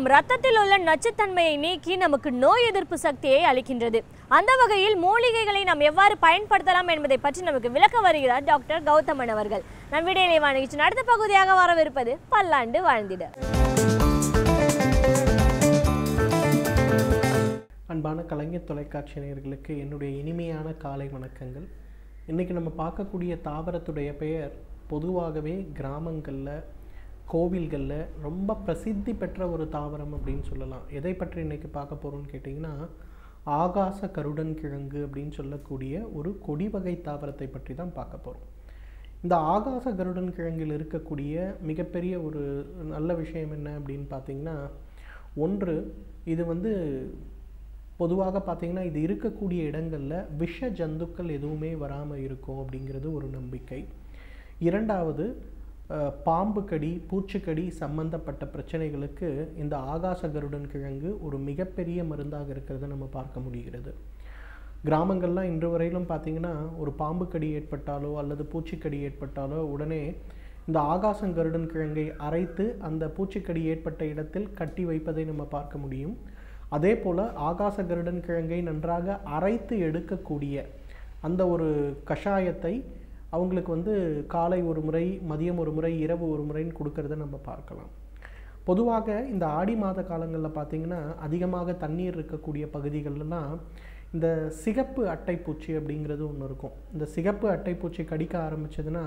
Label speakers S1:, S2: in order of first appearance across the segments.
S1: நம் ரத்தத்தில் உள்ள நச்சுத்தன்மையை நீக்கி நமக்கு நோய் எதிர்ப்பு சக்தியை அளிக்கின்றது. அந்த வகையில் மூலிகைகளை நாம் எவ்வாறு பயன்படுத்தலாம் என்பதை பற்றி நமக்கு விளக்க வருகிறார் டாக்டர் கௌதமன் அவர்கள். நம் விடையிலே நிகழ்ச்சி அடுத்த பகுதியாக வரவிருப்பது பல்லாண்டு வாழ்ந்திட.
S2: அன்பான கலைஞர் தொலைக்காட்சி நேயர்களுக்கு என்னுடைய இனிமையான காலை வணக்கங்கள். இன்றைக்கி நம்ம பார்க்கக்கூடிய தாவரத்துடைய பெயர் பொதுவாகவே கிராமங்களில் கோவில்களில் ரொம்ப பிரசித்தி பெற்ற ஒரு தாவரம் அப்படின்னு சொல்லலாம். எதை பற்றி இன்றைக்கி பார்க்க போகிறோம்னு கேட்டிங்கன்னா, ஆகாச கருடன் கிழங்கு அப்படின்னு சொல்லக்கூடிய ஒரு கொடி வகை தாவரத்தை பற்றி தான் பார்க்க போகிறோம். இந்த ஆகாச கருடன் கிழங்கில் இருக்கக்கூடிய மிகப்பெரிய ஒரு நல்ல விஷயம் என்ன அப்படின்னு பார்த்திங்கன்னா, ஒன்று, இது பொதுவாக பார்த்திங்கன்னா இது இருக்கக்கூடிய இடங்களில் விஷ ஜந்துக்கள் எதுவுமே வராமல் இருக்கும் அப்படிங்கிறது ஒரு நம்பிக்கை. இரண்டாவது, பாம்பு கடி பூச்சிக்கடி சம்பந்தப்பட்ட பிரச்சனைகளுக்கு இந்த ஆகாச கருடன் கிழங்கு ஒரு மிகப்பெரிய மருந்தாக இருக்கிறத நம்ம பார்க்க முடிகிறது. கிராமங்கள்லாம் இன்று வரையிலும் பார்த்திங்கன்னா ஒரு பாம்பு கடி ஏற்பட்டாலோ அல்லது பூச்சிக்கடி ஏற்பட்டாலோ உடனே இந்த ஆகாச கருடன் கிழங்கை அரைத்து அந்த பூச்சிக்கடி ஏற்பட்ட இடத்தில் கட்டி வைப்பதை நம்ம பார்க்க முடியும். அதே போல் ஆகாச கருடன் கிழங்கை நன்றாக அரைத்து எடுக்கக்கூடிய அந்த ஒரு கஷாயத்தை அவங்களுக்கு காலை ஒரு முறை, மதியம் ஒரு முறை, இரவு ஒரு முறைன்னு கொடுக்கறத நம்ம பார்க்கலாம். பொதுவாக இந்த ஆடி மாத காலங்களில் பார்த்திங்கன்னா அதிகமாக தண்ணீர் இருக்கக்கூடிய பகுதிகளெலாம் இந்த சிகப்பு அட்டைப்பூச்சி அப்படிங்கிறது ஒன்று இருக்கும். இந்த சிகப்பு அட்டைப்பூச்சி கடிக்க ஆரம்பித்ததுன்னா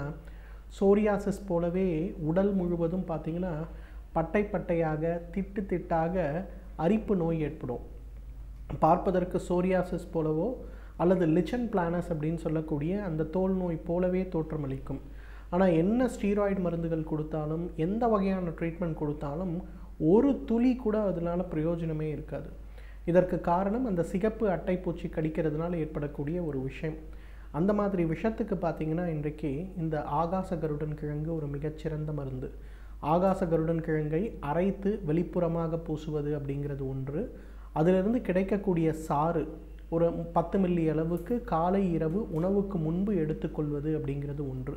S2: சோரியாசிஸ் போலவே உடல் முழுவதும் பார்த்திங்கன்னா பட்டை பட்டையாக திட்டு திட்டாக அரிப்பு நோய் ஏற்படும். பார்ப்பதற்கு சோரியாசிஸ் போலவோ அல்லது லிச்சன் பிளானஸ் அப்படின்னு சொல்லக்கூடிய அந்த தோல் நோய் போலவே தோற்றமளிக்கும். ஆனால் என்ன ஸ்டீராய்டு மருந்துகள் கொடுத்தாலும், எந்த வகையான ட்ரீட்மெண்ட் கொடுத்தாலும் ஒரு துளி கூட அதனால் பிரயோஜனமே இருக்காது. இதற்கு காரணம் அந்த சிகப்பு அட்டைப்பூச்சி கடிக்கிறதுனால ஏற்படக்கூடிய ஒரு விஷயம். அந்த மாதிரி விஷயத்துக்கு பார்த்திங்கன்னா இன்றைக்கு இந்த ஆகாச கருடன் கிழங்கு ஒரு மிகச்சிறந்த மருந்து. ஆகாச கருடன் கிழங்கை அரைத்து வெளிப்புறமாக பூசுவது அப்படிங்கிறது ஒன்று. அதிலிருந்து கிடைக்கக்கூடிய சாறு ஒரு 10 மில்லி அளவுக்கு காலை இரவு உணவுக்கு முன்பு எடுத்துக்கொள்வது அப்படிங்கிறது ஒன்று.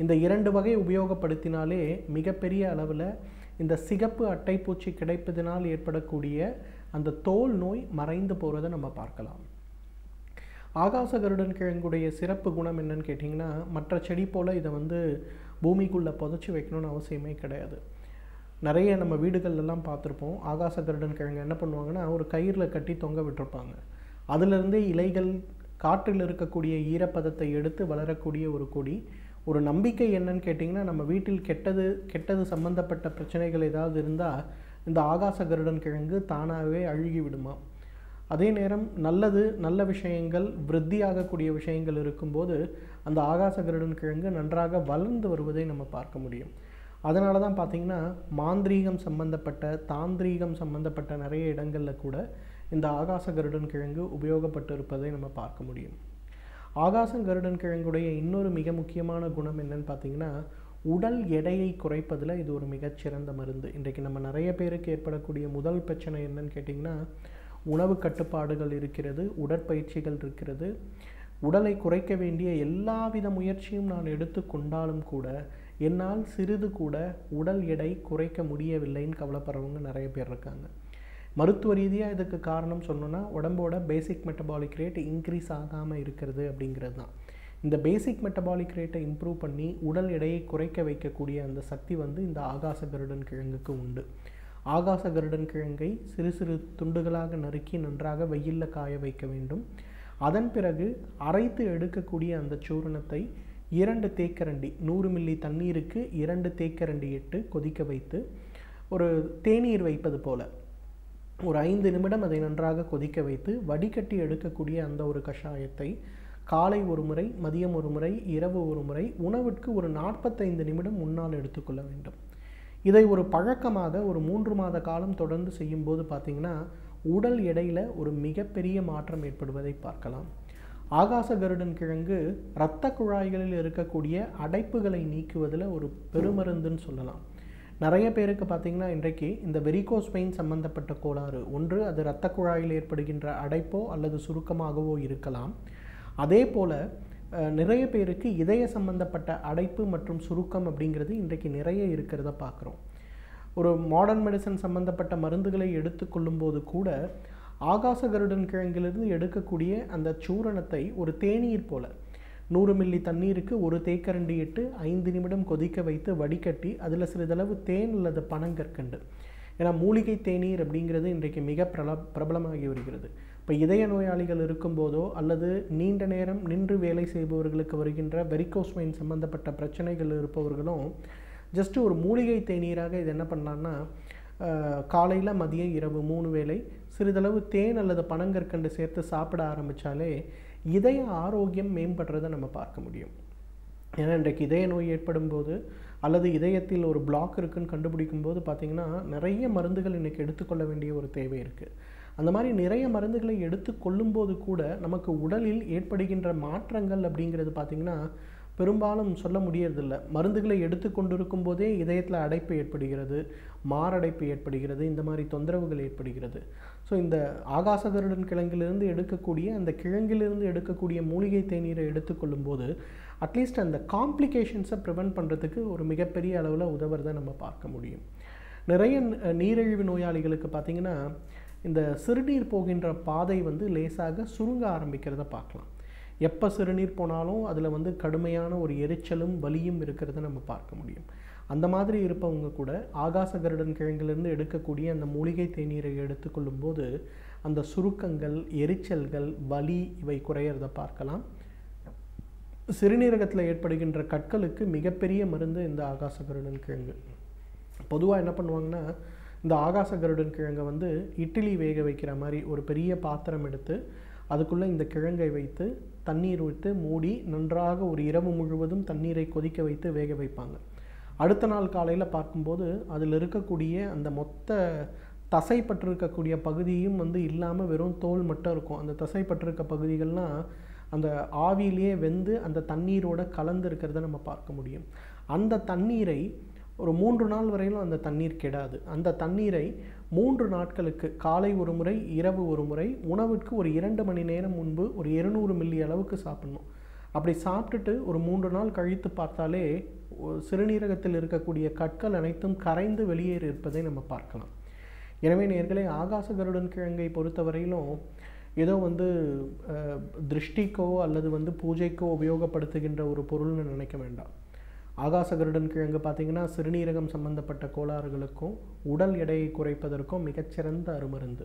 S2: இந்த 2 வகை உபயோகப்படுத்தினாலே மிகப்பெரிய அளவில் இந்த சிகப்பு அட்டைப்பூச்சி கிடைப்பதனால் ஏற்படக்கூடிய அந்த தோல் நோய் மறைந்து போகிறத நம்ம பார்க்கலாம். ஆகாச கருடன் கிழங்குடைய சிறப்பு குணம் என்னன்னு கேட்டிங்கன்னா, மற்ற செடி போல் இதை பூமிக்குள்ளே புதைச்சி வைக்கணும்னு அவசியமே கிடையாது. நிறைய நம்ம வீடுகள்லாம் பார்த்துருப்போம். ஆகாச கருடன் கிழங்கு என்ன பண்ணுவாங்கன்னா ஒரு கயிறில் கட்டி தொங்க விட்டுருப்பாங்க. அதிலிருந்தே இலைகள் காற்றில் இருக்கக்கூடிய ஈரப்பதத்தை எடுத்து வளரக்கூடிய ஒரு கொடி. ஒரு நம்பிக்கை என்னன்னு கேட்டிங்கன்னா, நம்ம வீட்டில் கெட்டது சம்பந்தப்பட்ட பிரச்சனைகள் ஏதாவது இருந்தால் இந்த ஆகாச கருடன் கிழங்கு தானாகவே அழுகி விடுமா. அதே நேரம் நல்ல விஷயங்கள், விருத்தியாகக்கூடிய விஷயங்கள் இருக்கும்போது அந்த ஆகாச கருடன் கிழங்கு நன்றாக வளர்ந்து வருவதை நம்ம பார்க்க முடியும். அதனால தான் பார்த்திங்கன்னா மாந்திரீகம் சம்பந்தப்பட்ட, தாந்திரீகம் சம்பந்தப்பட்ட நிறைய இடங்களில் கூட இந்த ஆகாச கருடன் கிழங்கு உபயோகப்பட்டு இருப்பதை நம்ம பார்க்க முடியும். ஆகாச கருடன் கிழங்குடைய இன்னொரு மிக முக்கியமான குணம் என்னன்னு பார்த்திங்கன்னா, உடல் எடையை குறைப்பதில் இது ஒரு மிகச்சிறந்த மருந்து. இன்றைக்கு நம்ம நிறைய பேருக்கு ஏற்படக்கூடிய முதல் பிரச்சனை என்னன்னு கேட்டிங்கன்னா, உணவு கட்டுப்பாடுகள் இருக்கிறது, உடற்பயிற்சிகள் இருக்கிறது. உடலை குறைக்க வேண்டிய எல்லாவித முயற்சியும் நான் எடுத்துக்கொண்டாலும் கூட என்னால் சிறிது கூட உடல் எடை குறைக்க முடியவில்லைன்னு கவலைப்படுறவங்க நிறைய பேர் இருக்காங்க. மருத்துவ ரீதியாக இதுக்கு காரணம் சொன்னோன்னா உடம்போட பேசிக் மெட்டபாலிக் ரேட் இன்க்ரீஸ் ஆகாமல் இருக்கிறது அப்படிங்கிறது தான். இந்த பேசிக் மெட்டபாலிக் ரேட்டை இம்ப்ரூவ் பண்ணி உடல் எடையை குறைக்க வைக்கக்கூடிய அந்த சக்தி இந்த ஆகாச கருடன் கிழங்குக்கு உண்டு. ஆகாச கருடன் கிழங்கை சிறு சிறு துண்டுகளாக நறுக்கி நன்றாக வெயிலில் காய வைக்க வேண்டும். அதன் பிறகு அரைத்து எடுக்கக்கூடிய அந்த சூரணத்தை 2 தேக்கரண்டி 100 மில்லி தண்ணீருக்கு 2 தேக்கரண்டி இட்டு கொதிக்க வைத்து ஒரு தேநீர் வைப்பது போல் ஒரு 5 நிமிடம் அதை நன்றாக கொதிக்க வைத்து வடிகட்டி எடுக்கக்கூடிய அந்த ஒரு கஷாயத்தை காலை ஒரு முறை, மதியம் ஒரு முறை, இரவு ஒரு முறை, உணவிற்கு ஒரு 45 நிமிடம் முன்னால் எடுத்துக்கொள்ள வேண்டும். இதை ஒரு பழக்கமாக ஒரு 3 மாத காலம் தொடர்ந்து செய்யும்போது பார்த்திங்கன்னா உடல் எடையில் ஒரு மிகப்பெரிய மாற்றம் ஏற்படுவதை பார்க்கலாம். ஆகாச கருடன் கிழங்கு இரத்த குழாய்களில் இருக்கக்கூடிய அடைப்புகளை நீக்குவதில் ஒரு பெருமருந்துன்னு சொல்லலாம். நிறைய பேருக்கு பார்த்திங்கன்னா இன்றைக்கு இந்த வெரிகோஸ் வெயின் சம்பந்தப்பட்ட கோளாறு ஒன்று, அது இரத்த குழாயில் ஏற்படுகின்ற அடைப்போ அல்லது சுருக்கமாகவோ இருக்கலாம். அதே போல் நிறைய பேருக்கு இதய சம்பந்தப்பட்ட அடைப்பு மற்றும் சுருக்கம் அப்படிங்கிறது இன்றைக்கு நிறைய இருக்கிறத பார்க்குறோம். ஒரு மாடர்ன் மெடிசன் சம்மந்தப்பட்ட மருந்துகளை எடுத்துக்கொள்ளும்போது கூட ஆகாச கருடன் கிழங்கிலிருந்து எடுக்கக்கூடிய அந்த சூரணத்தை ஒரு தேநீர் போல 100 மில்லி தண்ணீருக்கு ஒரு தேக்கரண்டி இட்டு 5 நிமிடம் கொதிக்க வைத்து வடிகட்டி அதில் சிறிதளவு தேன் அல்லது பனங்கற்கண்டு, ஏன்னா மூலிகை தேநீர் அப்படிங்கிறது இன்றைக்கு மிக பிரபலமாகி வருகிறது. இப்போ இதய நோயாளிகள் இருக்கும்போதோ அல்லது நீண்ட நேரம் நின்று வேலை செய்பவர்களுக்கு வருகின்ற வெரிகோஸ் வெயின் சம்மந்தப்பட்ட பிரச்சனைகள் இருப்பவர்களும் ஜஸ்ட்டு ஒரு மூலிகை தேநீராக இது என்ன பண்ணலான்னா காலையில் மதியம் இரவு 3 வேளை சிறிதளவு தேன் அல்லது பனங்கற்கண்டு சேர்த்து சாப்பிட ஆரம்பித்தாலே இதய ஆரோக்கியம் மேம்படுறதை நம்ம பார்க்க முடியும். ஏன்னா இன்றைக்கு இதய நோய் ஏற்படும் போது அல்லது இதயத்தில் ஒரு பிளாக் இருக்குன்னு கண்டுபிடிக்கும் போது பார்த்திங்கன்னா நிறைய மருந்துகள் இன்றைக்கி எடுத்துக்கொள்ள வேண்டிய ஒரு தேவை இருக்குது. அந்த மாதிரி நிறைய மருந்துகளை எடுத்துக்கொள்ளும்போது கூட நமக்கு உடலில் ஏற்படுகின்ற மாற்றங்கள் அப்படிங்கிறது பார்த்திங்கன்னா பெரும்பாலும் சொல்ல முடியறதில்லை. மருந்துகளை எடுத்துக்கொண்டிருக்கும் போதே இதயத்தில் அடைப்பு ஏற்படுகிறது, மாரடைப்பு ஏற்படுகிறது, இந்த மாதிரி தொந்தரவுகள் ஏற்படுகிறது. ஸோ இந்த ஆகாச கருடன் கிழங்கிலிருந்து எடுக்கக்கூடிய அந்த கிழங்கிலிருந்து எடுக்கக்கூடிய மூலிகை தேநீரை எடுத்துக்கொள்ளும் போது அட்லீஸ்ட் அந்த காம்ப்ளிகேஷன்ஸை ப்ரிவெண்ட் பண்ணுறதுக்கு ஒரு மிகப்பெரிய அளவில் உதவுறதை நம்ம பார்க்க முடியும். நிறைய நீரிழிவு நோயாளிகளுக்கு பார்த்திங்கன்னா இந்த சிறுநீர் போகின்ற பாதை லேசாக சுருங்க ஆரம்பிக்கிறத பார்க்கலாம். எப்போ சிறுநீர் போனாலும் அதில் கடுமையான ஒரு எரிச்சலும் வலியும் இருக்கிறத நம்ம பார்க்க முடியும். அந்த மாதிரி இருப்பவங்க கூட ஆகாச கருடன் கிழங்கிலிருந்து எடுக்கக்கூடிய அந்த மூலிகை தேநீரை எடுத்துக்கொள்ளும் போது அந்த சுருக்கங்கள், எரிச்சல்கள், வலி இவை குறையிறத பார்க்கலாம். சிறுநீரகத்தில் ஏற்படுகின்ற கற்களுக்கு மிகப்பெரிய மருந்து இந்த ஆகாச கருடன் கிழங்கு. பொதுவாக என்ன பண்ணுவாங்கன்னா இந்த ஆகாச கருடன் கிழங்கை இட்லி வேக வைக்கிற மாதிரி ஒரு பெரிய பாத்திரம் எடுத்து அதுக்குள்ளே இந்த கிழங்கை வைத்து தண்ணீர் ஊற்றி மூடி நன்றாக ஒரு இரவு முழுவதும் தண்ணீரை கொதிக்க வைத்து வேக வைப்பாங்க. அடுத்த நாள் காலையில் பார்க்கும்போது அதில் இருக்கக்கூடிய அந்த மொத்த தசைப்பட்டிருக்கக்கூடிய பகுதியும் இல்லாமல் வெறும் தோல் மட்டும் இருக்கும். அந்த தசைப்பட்டிருக்க பகுதிகள்லாம் அந்த ஆவியிலேயே வெந்து அந்த தண்ணீரோட கலந்து இருக்கிறத நம்ம பார்க்க முடியும். அந்த தண்ணீரை ஒரு 3 நாள் வரையிலும் அந்த தண்ணீர் கெடாது. அந்த தண்ணீரை 3 நாட்களுக்கு காலை ஒரு முறை, இரவு ஒரு முறை, உணவுக்கு ஒரு 2 மணி நேரம் முன்பு ஒரு 200 மில்லி அளவுக்கு சாப்பிடணும். அப்படி சாப்பிட்டுட்டு ஒரு 3 நாள் கழித்து பார்த்தாலே சிறுநீரகத்தில் இருக்கக்கூடிய கற்கள் அனைத்தும் கரைந்து வெளியேறி இருப்பதை நம்ம பார்க்கலாம். எனவே நேயர்களே, ஆகாச கருடன் கிழங்கை பொறுத்தவரையிலும் ஏதோ திருஷ்டிக்கோ அல்லது பூஜைக்கோ உபயோகப்படுத்துகின்ற ஒரு பொருள்னு நினைக்க வேண்டாம். ஆகாச கருடன் கிழங்கு பார்த்திங்கன்னா சிறுநீரகம் சம்பந்தப்பட்ட கோளாறுகளுக்கும் உடல் எடையை குறைப்பதற்கும் மிகச்சிறந்த அருமருந்து.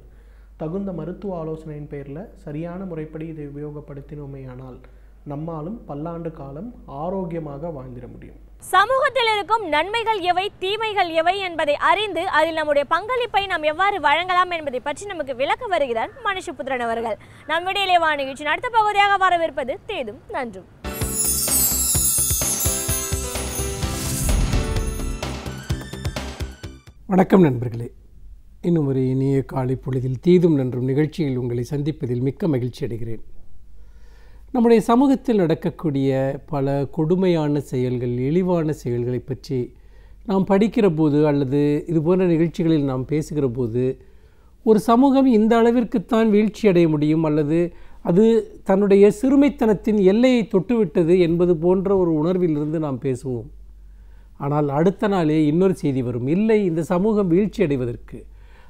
S2: தகுந்த மருத்துவ ஆலோசனையின் பேரில் சரியான முறைப்படி இதை உபயோகப்படுத்தினோமேயானால் நம்மாலும் பல்லாண்டு காலம் ஆரோக்கியமாக வாழ்ந்திட முடியும்.
S1: சமூகத்தில் இருக்கும் நன்மைகள் எவை, தீமைகள் எவை என்பதை அறிந்து அதில் நம்முடைய பங்களிப்பை நாம் எவ்வாறு வழங்கலாம் என்பதை பற்றி நமக்கு விளக்க வருகிறார் மனுஷபுத்திரன் அவர்கள். நம் விடையிலே நிகழ்ச்சியின் அடுத்த பகுதியாக வரவிருப்பது தேதும் நன்றும்.
S3: வணக்கம் நண்பர்களே, இன்னும் ஒரு இனிய காலை பொழுதில் தீதும் நன்றும் நிகழ்ச்சியில் உங்களை சந்திப்பதில் மிக்க மகிழ்ச்சி அடைகிறேன். நம்முடைய சமூகத்தில் நடக்கக்கூடிய பல கொடுமையான செயல்கள், இழிவான செயல்களை பற்றி நாம் படிக்கிற போது அல்லது இது போன்ற நிகழ்ச்சிகளில் நாம் பேசுகிற போது ஒரு சமூகம் இந்த அளவிற்குத்தான் வீழ்ச்சி அடைய முடியும் அல்லது அது தன்னுடைய சிறுமைத்தனத்தின் எல்லையை தொட்டுவிட்டது என்பது போன்ற ஒரு உணர்விலிருந்து நாம் பேசுவோம். ஆனால் அடுத்த நாளே இன்னொரு செய்தி வரும். இல்லை, இந்த சமூகம் வீழ்ச்சி அடைவதற்கு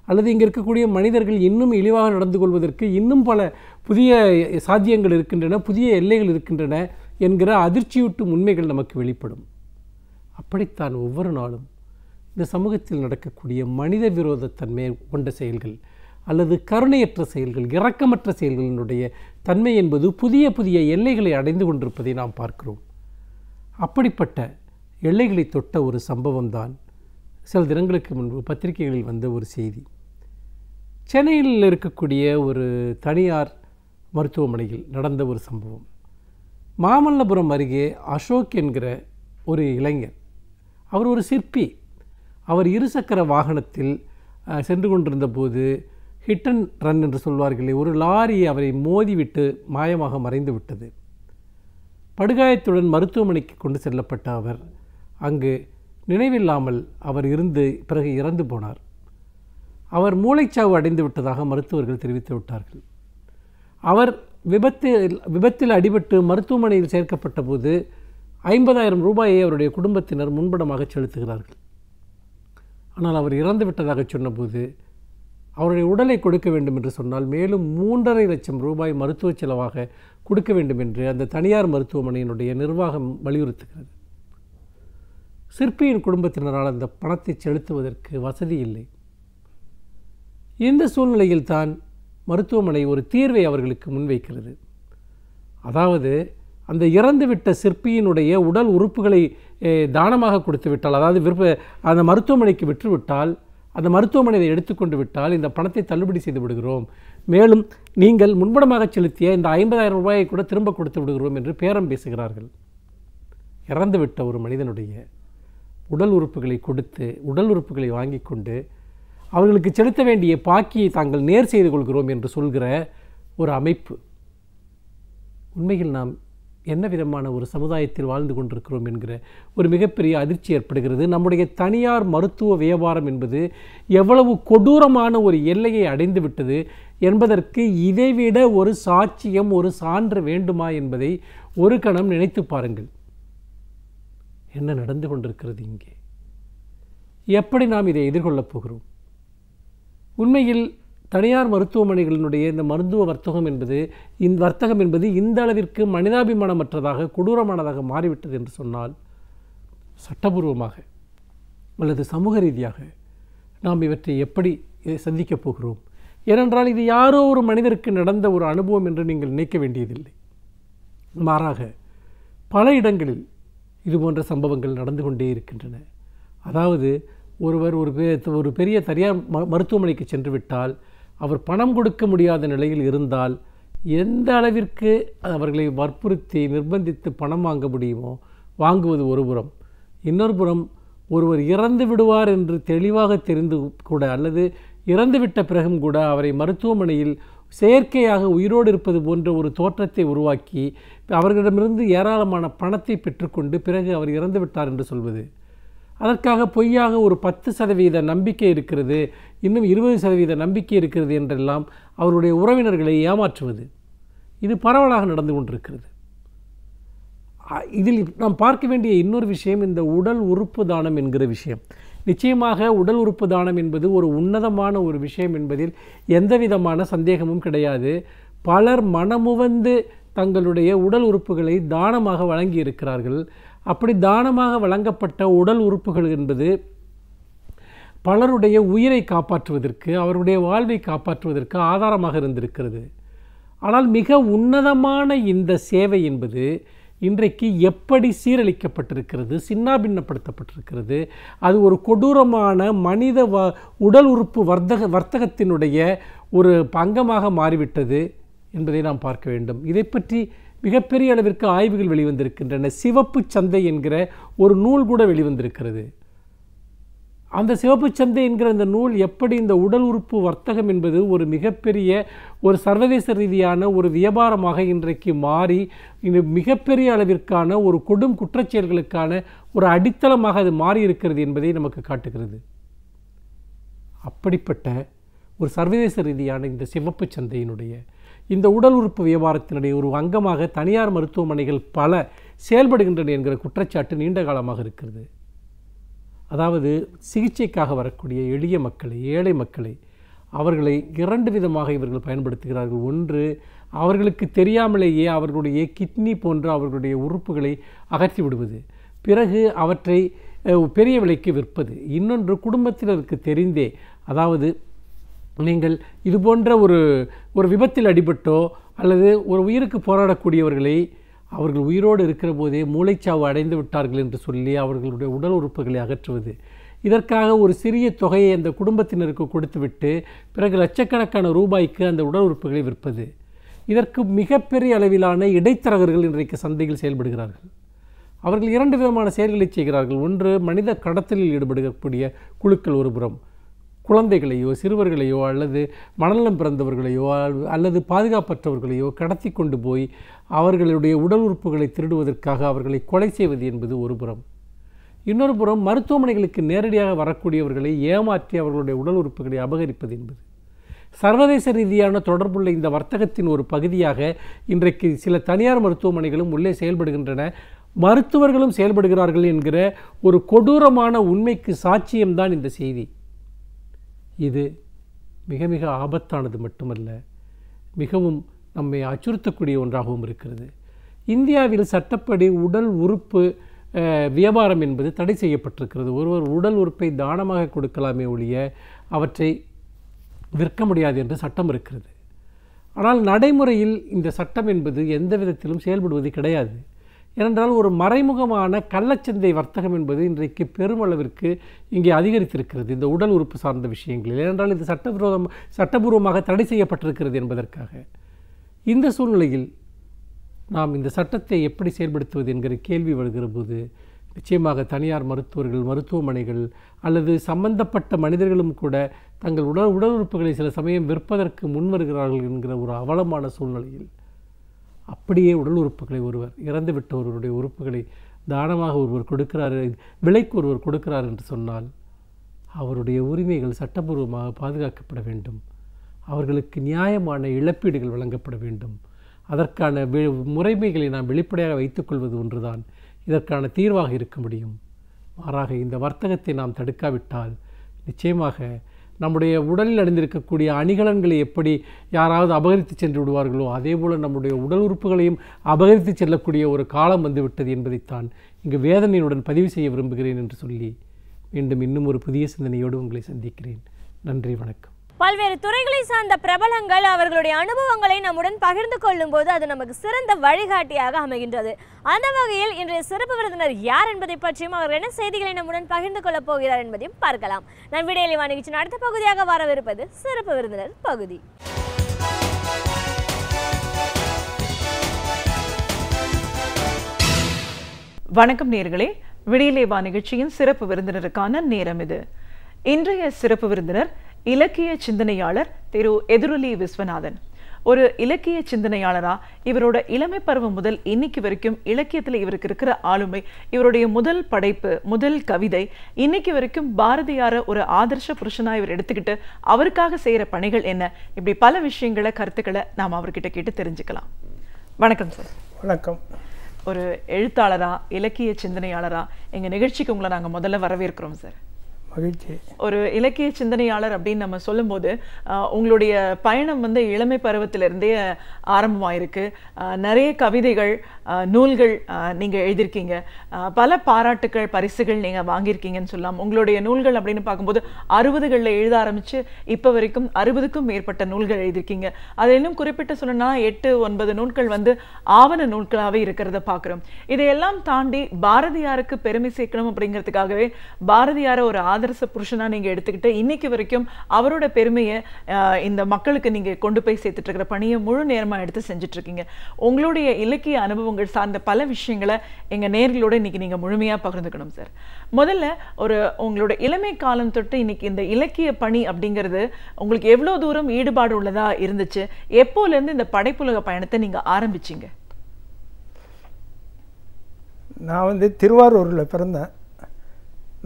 S3: அல்லது இங்கே இருக்கக்கூடிய மனிதர்கள் இன்னும் இழிவாக நடந்து கொள்வதற்கு இன்னும் பல புதிய சாத்தியங்கள் இருக்கின்றன, புதிய எல்லைகள் இருக்கின்றன என்கிற அதிர்ச்சியூட்டும் உண்மைகள் நமக்கு வெளிப்படும். அப்படித்தான் ஒவ்வொரு நாளும் இந்த சமூகத்தில் நடக்கக்கூடிய மனித விரோதத்தன்மை கொண்ட செயல்கள் அல்லது கருணையற்ற செயல்கள், இரக்கமற்ற செயல்களினுடைய தன்மை என்பது புதிய புதிய எல்லைகளை அடைந்து கொண்டிருப்பதை நாம் பார்க்கிறோம். அப்படிப்பட்ட எல்லைகளை தொட்ட ஒரு சம்பவம்தான் சில தினங்களுக்கு முன்பு பத்திரிகைகளில் வந்த ஒரு செய்தி. சென்னையில் இருக்கக்கூடிய ஒரு தனியார் மருத்துவமனையில் நடந்த ஒரு சம்பவம். மாமல்லபுரம் அருகே அசோக் என்கிற ஒரு இளைஞர், அவர் ஒரு சிற்பி. அவர் இருசக்கர வாகனத்தில் சென்று கொண்டிருந்த போது ஹிட் அண்ட் ரன் என்று சொல்வார்களே, ஒரு லாரி அவரை மோதிவிட்டு மாயமாக மறைந்து விட்டது. படுகாயத்துடன் மருத்துவமனைக்கு கொண்டு செல்லப்பட்ட அவர் அங்கு நினைவில்லாமல் அவர் பிறகு இறந்து போனார். அவர் மூளைச்சாவு அடைந்து விட்டதாக மருத்துவர்கள் தெரிவித்து விட்டார்கள். அவர் விபத்தில் அடிபட்டு மருத்துவமனையில் சேர்க்கப்பட்ட போது 50,000 ரூபாயை அவருடைய குடும்பத்தினர் முன்பணமாக செலுத்துகிறார்கள். ஆனால் அவர் இறந்து விட்டதாக சொன்னபோது அவருடைய உடலை கொடுக்க வேண்டும் என்று சொன்னால் மேலும் 3.5 லட்சம் ரூபாய் மருத்துவ செலவாக கொடுக்க வேண்டும் என்று அந்த தனியார் மருத்துவமனையினுடைய நிர்வாகம் வலியுறுத்துகிறது. சிற்பியின் குடும்பத்தினரால் அந்த பணத்தை செலுத்துவதற்கு வசதி இல்லை. இந்த சூழ்நிலையில் தான் மருத்துவமனை ஒரு தீர்வை அவர்களுக்கு முன்வைக்கிறது. அதாவது அந்த இறந்துவிட்ட சிற்பியினுடைய உடல் உறுப்புகளை தானமாக கொடுத்து விட்டால், அதாவது அந்த மருத்துவமனைக்கு விற்றுவிட்டால், அந்த மருத்துவமனையை எடுத்துக்கொண்டு விட்டால் இந்த பணத்தை தள்ளுபடி செய்து விடுகிறோம், மேலும் நீங்கள் முன்பணமாக செலுத்திய இந்த 50,000 ரூபாயை கூட திரும்ப கொடுத்து விடுகிறோம் என்று பேரம் பேசுகிறார்கள். இறந்துவிட்ட ஒரு மனிதனுடைய உடல் உறுப்புகளை கொடுத்து உடல் உறுப்புகளை வாங்கி கொண்டு அவர்களுக்கு செலுத்த வேண்டிய பாக்கியை தாங்கள் நேர் செய்து கொள்கிறோம் என்று சொல்கிற ஒரு அமைப்பு. உண்மையில் நாம் என்ன விதமான ஒரு சமுதாயத்தில் வாழ்ந்து கொண்டிருக்கிறோம் என்கிற ஒரு மிகப்பெரிய அதிர்ச்சி ஏற்படுகிறது. நம்முடைய தனியார் மருத்துவ வியாபாரம் என்பது எவ்வளவு கொடூரமான ஒரு எல்லையை அடைந்து விட்டது என்பதற்கு இதைவிட ஒரு சாட்சியம், ஒரு சான்று வேண்டுமா என்பதை ஒரு கணம் நினைத்து பாருங்கள். என்ன நடந்து கொண்டிருக்கிறது இங்கே? எப்படி நாம் இதை எதிர்கொள்ளப் போகிறோம்? உண்மையில் தனியார் மருத்துவமனைகளினுடைய இந்த மருத்துவ வர்த்தகம் என்பது இந்த அளவிற்கு மனிதாபிமானமற்றதாக கொடூரமானதாக மாறிவிட்டது என்று சொன்னால், சட்டபூர்வமாக அல்லது சமூக ரீதியாக நாம் இவற்றை எப்படி சந்திக்கப் போகிறோம்? ஏனென்றால் இது யாரோ ஒரு மனிதருக்கு நடந்த ஒரு அனுபவம் என்று நீங்கள் நினைக்க வேண்டியதில்லை. மாறாக பல இடங்களில் இதுபோன்ற சம்பவங்கள் நடந்து கொண்டே இருக்கின்றன. அதாவது ஒருவர் ஒரு பெரிய தனியார் மருத்துவமனைக்கு சென்று விட்டால், அவர் பணம் கொடுக்க முடியாத நிலையில் இருந்தால் எந்த அளவிற்கு அவர்களை வற்புறுத்தி நிர்பந்தித்து பணம் வாங்க முடியுமோ வாங்குவது ஒரு புறம், இன்னொரு புறம் ஒருவர் இறந்து விடுவார் என்று தெளிவாக தெரிந்து கூட அல்லது இறந்துவிட்ட பிறகும் கூட அவரை மருத்துவமனையில் செயற்கையாக உயிரோடு இருப்பது போன்ற ஒரு தோற்றத்தை உருவாக்கி அவர்களிடமிருந்து ஏராளமான பணத்தை பெற்றுக்கொண்டு பிறகு அவர் இறந்து விட்டார் என்று சொல்வது, அதற்காக பொய்யாக ஒரு 10% நம்பிக்கை இருக்கிறது, இன்னும் 20% நம்பிக்கை இருக்கிறது என்றெல்லாம் அவருடைய உறவினர்களை ஏமாற்றுவது, இது பரவலாக நடந்து கொண்டிருக்கிறது. இதில் நாம் பார்க்க வேண்டிய இன்னொரு விஷயம் இந்த உடல் உறுப்பு தானம் என்கிற விஷயம். நிச்சயமாக உடல் உறுப்பு தானம் என்பது ஒரு உன்னதமான ஒரு விஷயம் என்பதில் எந்தவிதமான சந்தேகமும் கிடையாது. பலர் மனமுவந்து தங்களுடைய உடல் உறுப்புகளை தானமாக வழங்கி இருக்கிறார்கள். அப்படி தானமாக வழங்கப்பட்ட உடல் உறுப்புகள் என்பது பலருடைய உயிரை காப்பாற்றுவதற்கு, அவருடைய வாழ்வை காப்பாற்றுவதற்கு ஆதாரமாக இருந்திருக்கிறது. ஆனால் மிக உன்னதமான இந்த சேவை என்பது இன்றைக்கு எப்படி சீரழிக்கப்பட்டிருக்கிறது, சின்னாபின்னப்படுத்தப்பட்டிருக்கிறது. அது ஒரு கொடூரமான மனித உடல் உறுப்பு வர்த்தகத்தினுடைய ஒரு அங்கமாக மாறிவிட்டது என்பதை நாம் பார்க்க வேண்டும். இதை பற்றி மிகப்பெரிய அளவிற்கு ஆய்வுகள் வெளிவந்திருக்கின்றன. சிவப்பு சந்தை என்கிற ஒரு நூல் கூட வெளிவந்திருக்கிறது. அந்த சிவப்பு சந்தை என்கிற அந்த நூல் எப்படி இந்த உடல் உறுப்பு வர்த்தகம் என்பது ஒரு மிகப்பெரிய ஒரு சர்வதேச ரீதியான ஒரு வியாபாரமாக இன்றைக்கு மாறி இந்த மிகப்பெரிய அளவிற்கான ஒரு கொடும் குற்றச்செயல்களுக்கான ஒரு அடித்தளமாக அது மாறி இருக்கிறது என்பதை நமக்கு காட்டுகிறது. அப்படிப்பட்ட ஒரு சர்வதேச ரீதியான இந்த சிவப்பு சந்தையினுடைய இந்த உடல் உறுப்பு வியாபாரத்தினுடைய ஒரு அங்கமாக தனியார் மருத்துவமனைகள் பல செயல்படுகின்றன என்கிற குற்றச்சாட்டு நீண்ட காலமாக இருக்கிறது. அதாவது சிகிச்சைக்காக வரக்கூடிய எளிய மக்களை, ஏழை மக்களை, அவர்களை 2 விதமாக இவர்கள் பயன்படுத்துகிறார்கள். ஒன்று, அவர்களுக்கு தெரியாமலேயே அவர்களுடைய கிட்னி போன்ற அவர்களுடைய உறுப்புகளை அகற்றி விடுவது, பிறகு அவற்றை பெரிய விலைக்கு விற்பது. இன்னொன்று, குடும்பத்தினருக்கு தெரிந்தே, அதாவது நீங்கள் இது போன்ற ஒரு விபத்தில் அடிபட்டோ அல்லது ஒரு உயிருக்கு போராடக்கூடியவர்களை அவர்கள் உயிரோடு இருக்கிற போதே மூளைச்சாவு அடைந்து விட்டார்கள் என்று சொல்லி அவர்களுடைய உடல் உறுப்புகளை அகற்றுவது. இதற்காக ஒரு சிறிய தொகையை அந்த குடும்பத்தினருக்கு கொடுத்துவிட்டு பிறகு லட்சக்கணக்கான ரூபாய்க்கு அந்த உடல் உறுப்புகளை விற்பது. இதற்கு மிகப்பெரிய அளவிலான இடைத்தரகர்கள் இன்றைக்கு சந்தையில் செயல்படுகிறார்கள். அவர்கள் 2 விதமான செயல்களை செய்கிறார்கள். ஒன்று, மனித கடத்தலில் ஈடுபடக்கூடிய குழுக்கள் ஒருபுறம் குழந்தைகளையோ சிறுவர்களையோ அல்லது மனநலம் பிறந்தவர்களையோ அல்லது பாதுகாப்பற்றவர்களையோ கடத்தி கொண்டு போய் அவர்களுடைய உடல் உறுப்புகளை திருடுவதற்காக அவர்களை கொலை செய்வது என்பது ஒரு புறம். இன்னொரு புறம், மருத்துவமனைகளுக்கு நேரடியாக வரக்கூடியவர்களை ஏமாற்றி அவர்களுடைய உடல் உறுப்புகளை அபகரிப்பது என்பது சர்வதேச ரீதியான தொடர்புள்ள இந்த வர்த்தகத்தின் ஒரு பகுதியாக இன்றைக்கு சில தனியார் மருத்துவமனைகளும் உள்ளே செயல்படுகின்றன. மருத்துவர்களும் செயல்படுகிறார்கள் என்கிற ஒரு கொடூரமான உண்மைக்கு சாட்சியம்தான் இந்த செய்தி. இது மிக மிக ஆபத்தானது மட்டுமல்ல, மிகவும் நம்மை அச்சுறுத்தக்கூடிய ஒன்றாகவும் இருக்கிறது. இந்தியாவில் சட்டப்படி உடல் உறுப்பு வியாபாரம் என்பது தடை செய்யப்பட்டிருக்கிறது. ஒருவர் உடல் உறுப்பை தானமாக கொடுக்கலாமே ஒழிய அவற்றை விற்க முடியாது என்று சட்டம் இருக்கிறது. ஆனால் நடைமுறையில் இந்த சட்டம் என்பது எந்த விதத்திலும் செயல்படுவது கிடையாது. ஏனென்றால் ஒரு மறைமுகமான கள்ளச்சந்தை வர்த்தகம் என்பது இன்றைக்கு பெருமளவிற்கு இங்கே அதிகரித்திருக்கிறது இந்த உடல் உறுப்பு சார்ந்த விஷயங்களில். ஏனென்றால் இது சட்டபூர்வமாக தடை செய்யப்பட்டிருக்கிறது என்பதற்காக. இந்த சூழ்நிலையில் நாம் இந்த சட்டத்தை எப்படி செயல்படுத்துவது என்கிற கேள்வி வருகிற போது நிச்சயமாக தனியார் மருத்துவர்கள், மருத்துவமனைகள் அல்லது சம்பந்தப்பட்ட மனிதர்களும் கூட தங்கள் உடல் உறுப்புகளை சில சமயம் விற்பதற்கு முன்வருகிறார்கள் என்கிற ஒரு அவலமான சூழ்நிலையில் அப்படியே உடல் உறுப்புகளை ஒருவர் இறந்துவிட்ட ஒருவருடைய உறுப்புகளை தானமாக ஒருவர் கொடுக்கிறார், விலைக்கு ஒருவர் கொடுக்கிறார் என்று சொன்னால் அவருடைய உரிமைகள் சட்டபூர்வமாக பாதுகாக்கப்பட வேண்டும். அவர்களுக்கு நியாயமான இழப்பீடுகள் வழங்கப்பட வேண்டும். அதற்கான முறைமைகளை நாம் வெளிப்படையாக வைத்துக்கொள்வது ஒன்றுதான் இதற்கான தீர்வாக இருக்க முடியும். மாறாக இந்த வர்த்தகத்தை நாம் தடுக்காவிட்டால் நிச்சயமாக நம்முடைய உடலில் அணிந்திருக்கக்கூடிய அணிகலன்களை எப்படி யாராவது அபகரித்து சென்று விடுவார்களோ அதே போல் நம்முடைய உடல் உறுப்புகளையும் அபகரித்து செல்லக்கூடிய ஒரு காலம் வந்துவிட்டது என்பதைத்தான் இங்கு வேதனையுடன் பதிவு செய்ய விரும்புகிறேன் என்று சொல்லி மீண்டும் இன்னும் ஒரு புதிய சிந்தனையோடு உங்களை சந்திக்கிறேன். நன்றி, வணக்கம்.
S1: பல்வேறு துறைகளை சார்ந்த பிரபலங்கள் அவர்களுடைய அனுபவங்களை நம்முடன் பகிர்ந்து கொள்ளும் போது அது நமக்கு சிறந்த வழிகாட்டியாக அமைகின்றது. அந்த வகையில் இன்றைய சிறப்பு விருந்தினர் யார் என்பதை பற்றியும் அவர் என்ன செய்திகளை நம்முடன் பகிர்ந்து கொள்ளப் போகிறார் என்பதையும் பார்க்கலாம். நான் விடையிலே நிகழ்ச்சியின் அடுத்த பகுதியாக வரவிருப்பது சிறப்பு விருந்தினர் பகுதி.
S4: வணக்கம் நேயர்களே, விடியலே வா நிகழ்ச்சியின் சிறப்பு விருந்தினருக்கான நேரம் இது. இன்றைய சிறப்பு விருந்தினர் இலக்கிய சிந்தனையாளர் திரு எதிரொலி விஸ்வநாதன். ஒரு இலக்கிய சிந்தனையாளரா இவரோட இளமை பருவம் முதல் இன்னைக்கு வரைக்கும் இலக்கியத்தில் இவருக்கு இருக்கிற ஆளுமை, இவருடைய முதல் படைப்பு, முதல் கவிதை, இன்னைக்கு வரைக்கும் பாரதியார ஒரு ஆதர்ஷ புருஷனா இவர் எடுத்துக்கிட்டு அவருக்காக செய்யற பணிகள் என்ன, இப்படி பல விஷயங்களை, கருத்துக்களை நாம் அவர்கிட்ட கேட்டு தெரிஞ்சுக்கலாம். வணக்கம் சார்.
S5: வணக்கம்.
S4: ஒரு எழுத்தாளரா, இலக்கிய சிந்தனையாளரா எங்க நிகழ்ச்சிக்கு உங்களை நாங்கள் முதல்ல வரவேற்கிறோம் சார்.
S5: மகிழ்ச்சி.
S4: ஒரு இலக்கிய சிந்தனையாளர் அப்படின்னு நம்ம சொல்லும்போது உங்களுடைய பயணம் வந்து இளமை பருவத்திலிருந்தே ஆரம்பமாயிருக்கு. நிறைய கவிதைகள், நூல்கள் நீங்கள் எழுதியிருக்கீங்க. பல பாராட்டுக்கள், பரிசுகள் நீங்கள் வாங்கியிருக்கீங்கன்னு சொல்லலாம். உங்களுடைய நூல்கள் அப்படின்னு பார்க்கும்போது 60களில் எழுத ஆரம்பித்து இப்போ வரைக்கும் 60க்கும் மேற்பட்ட நூல்கள் எழுதியிருக்கீங்க. அது இன்னும் குறிப்பிட்டு சொல்லணும்னா 8-9 நூல்கள் வந்து ஆவண நூல்களாகவே இருக்கிறத பார்க்குறோம். இதையெல்லாம் தாண்டி பாரதியாருக்கு பெருமை சேர்க்கணும் அப்படிங்கிறதுக்காகவே பாரதியார ஒரு ஆதர்ச புருஷனா நீங்க எடுத்துக்கிட்டு இன்னைக்கு வரைக்கும் அவரோட பெருமையை இந்த மக்களுக்கு நீங்க கொண்டு போய் சேர்த்துட்டு இருக்கிற பணியை முழு நேரமா எடுத்து செஞ்சுட்டு இருக்கீங்க. உங்களுடைய இலக்கிய அனுபவங்கள் சார்ந்த பல விஷயங்களை எங்க நேயர்களோட இன்னைக்கு நீங்க முழுமையா பகிர்ந்துக்கணும் சார். முதல்ல உங்களோட இளமை காலம் தொட்டு இன்னைக்கு இந்த இலக்கிய பணி அப்படிங்கிறது உங்களுக்கு எவ்வளவு தூரம் ஈடுபாடு உள்ளதா இருந்துச்சு? எப்போல இருந்து இந்த படைப்புலக பயணத்தை நீங்க ஆரம்பிச்சீங்க?
S5: நான் வந்து திருவாரூரில் பிறந்தேன்.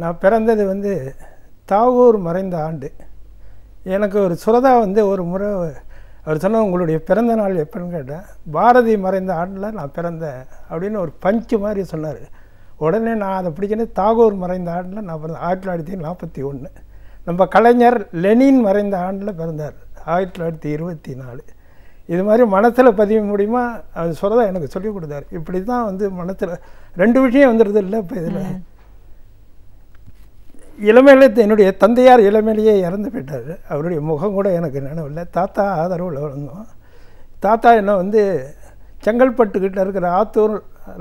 S5: நான் பிறந்தது வந்து தாகூர் மறைந்த ஆண்டு. எனக்கு ஒரு சுரதா வந்து ஒரு முறை அவர் சொன்ன, உங்களுடைய பிறந்த நாள் எப்போன்னு கேட்டேன். பாரதி மறைந்த ஆண்டில் நான் பிறந்தேன் அப்படின்னு ஒரு பஞ்சு மாதிரி சொன்னார். உடனே நான் அதை பிடிக்கணும், தாகூர் மறைந்த ஆண்டில் நான் பிறந்தேன் 1941. நம்ம கலைஞர் லெனின் மறைந்த ஆண்டில் பிறந்தார் 1924. இது மாதிரி மனசில் பதிய முடியுமா அது சுரதா எனக்கு சொல்லிக் கொடுத்தாரு. இப்படி தான் வந்து மனசில் 2 விஷயம் வந்துடுது இல்லை. இப்போ இதில் இளமையில என்னுடைய தந்தையார் இளமையிலேயே இறந்து போயிட்டார். அவருடைய முகம் கூட எனக்கு நினைவில்லை. தாத்தா ஆதரவில் வளர்ந்தோம். தாத்தா என்ன வந்து செங்கல்பட்டுக்கிட்ட இருக்கிற ஆத்தூர்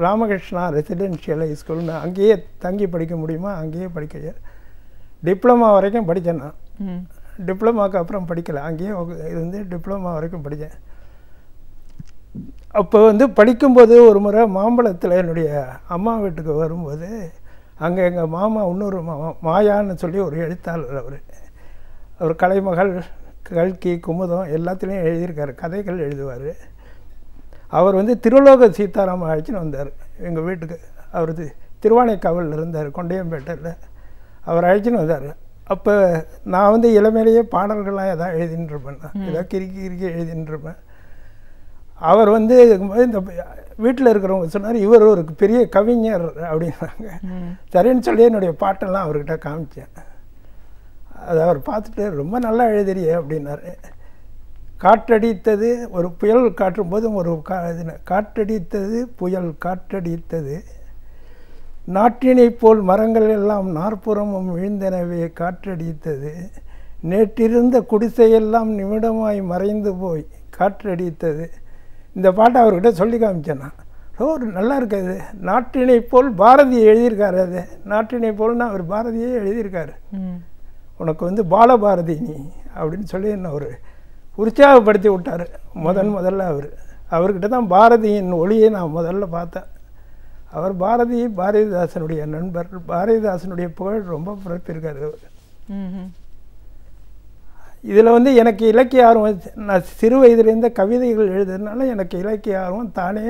S5: ராமகிருஷ்ணா ரெசிடென்ஷியல் ஸ்கூல்னு அங்கேயே தங்கி படிக்க முடியுமா அங்கேயே படிக்க, டிப்ளமா வரைக்கும் படித்தேன். நான் டிப்ளமாவுக்கு அப்புறம் படிக்கலை, அங்கேயே இருந்து டிப்ளமா வரைக்கும் படித்தேன். அப்போ வந்து படிக்கும்போது ஒரு முறை மாம்பழத்தில் என்னுடைய அம்மா வீட்டுக்கு வரும்போது அங்கே எங்கள் மாமா இன்னொரு மாமா மாயான்னு சொல்லி ஒரு எழுத்தாளர். அவர் கலைமகள், கல்கி, குமுதம் எல்லாத்துலேயும் எழுதியிருக்காரு, கதைகள் எழுதுவார். அவர் வந்து திருலோக சீதாராம அழைச்சின்னு வந்தார் எங்கள் வீட்டுக்கு. அவர் திருவானைக்காவலில் இருந்தார், கொண்டையம்பேட்டையில். அவர் அழைச்சின்னு வந்தார். அப்போ நான் வந்து இளமையிலேயே பாடல்கள்லாம் எதாவது எழுதின்னு இருப்பேன். நான் ஏதாவது கிறுக்கி எழுதின்னு இருப்பேன். அவர் வந்து இந்த வீட்டில் இருக்கிறவங்க சொன்னார் இவர் ஒரு பெரிய கவிஞர் அப்படின்னாங்க. சரின்னு சொல்லி என்னுடைய பாட்டெல்லாம் அவர்கிட்ட காமிச்சேன். அதை அவர் பார்த்துட்டு ரொம்ப நல்லா எழுதுறியே அப்படின்னாரு. காற்றடித்தது ஒரு புயல் காற்றும் போதும் ஒரு காற்றடித்தது புயல் காற்றடித்தது நாட்டினை போல் மரங்கள் எல்லாம் நாற்புறமும் விழுந்தனவே காற்றடித்தது நேற்றிருந்த குடிசையெல்லாம் நிமிடமாய் மறைந்து போய் காற்றடித்தது. இந்த பாட்டை அவர்கிட்ட சொல்லி காமிச்சேன்னா ஒரு நல்லா இருக்காது. நாட்டினை போல் பாரதி எழுதியிருக்காரு. அது நாட்டினை போல்னா அவர் பாரதியே எழுதியிருக்காரு. உனக்கு வந்து பாலபாரதி நீ அப்படின்னு சொல்லி என்ன ஒரு உற்சாகப்படுத்தி விட்டார். முதல்ல அவர்கிட்ட தான் பாரதியின் ஒளியை நான் முதல்ல பார்த்தேன். அவர் பாரதிதாசனுடைய நண்பர். பாரதிதாசனுடைய புகழ் ரொம்ப பிறப்பிருக்காரு அவர். இதில் வந்து எனக்கு இலக்கிய ஆர்வம், நான் சிறு வயதுலேருந்து கவிதைகள் எழுதுறதுனால எனக்கு இலக்கிய ஆர்வம் தானே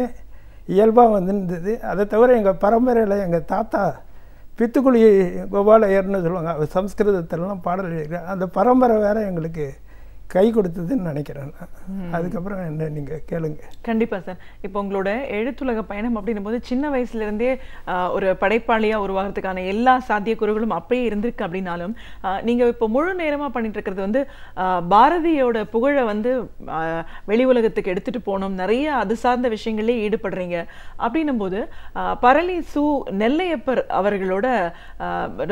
S5: இயல்பாக வந்துருந்தது. அதை தவிர எங்கள் பரம்பரையில் எங்கள் தாத்தா பித்துக்குழி கோபாலையர்னு சொல்லுவாங்க, அவர் சம்ஸ்கிருதத்திலலாம் பாடல் எழுதியிருக்கார். அந்த பரம்பரை வேறு எங்களுக்கு கை கொடுத்ததுன்னு நினைக்கிறேன். அதுக்கப்புறம் என்ன நீங்கள் கேளுங்க.
S4: கண்டிப்பாக சார். இப்போ உங்களோட எழுத்துலக பயணம் அப்படின்னும் போது சின்ன வயசுலேருந்தே ஒரு படைப்பாளியாக உருவாகிறதுக்கான எல்லா சாத்தியக்கூறுகளும் அப்படியே இருந்திருக்கு. அப்படின்னாலும் நீங்கள் இப்போ முழு நேரமாக பண்ணிட்டு இருக்கிறது வந்து பாரதியோட புகழை வந்து வெளி உலகத்துக்கு எடுத்துகிட்டு போகணும், நிறைய அது சார்ந்த விஷயங்களே ஈடுபடுறீங்க. அப்படின்னும் போது பரளி சு. நெல்லையப்பர் அவர்களோட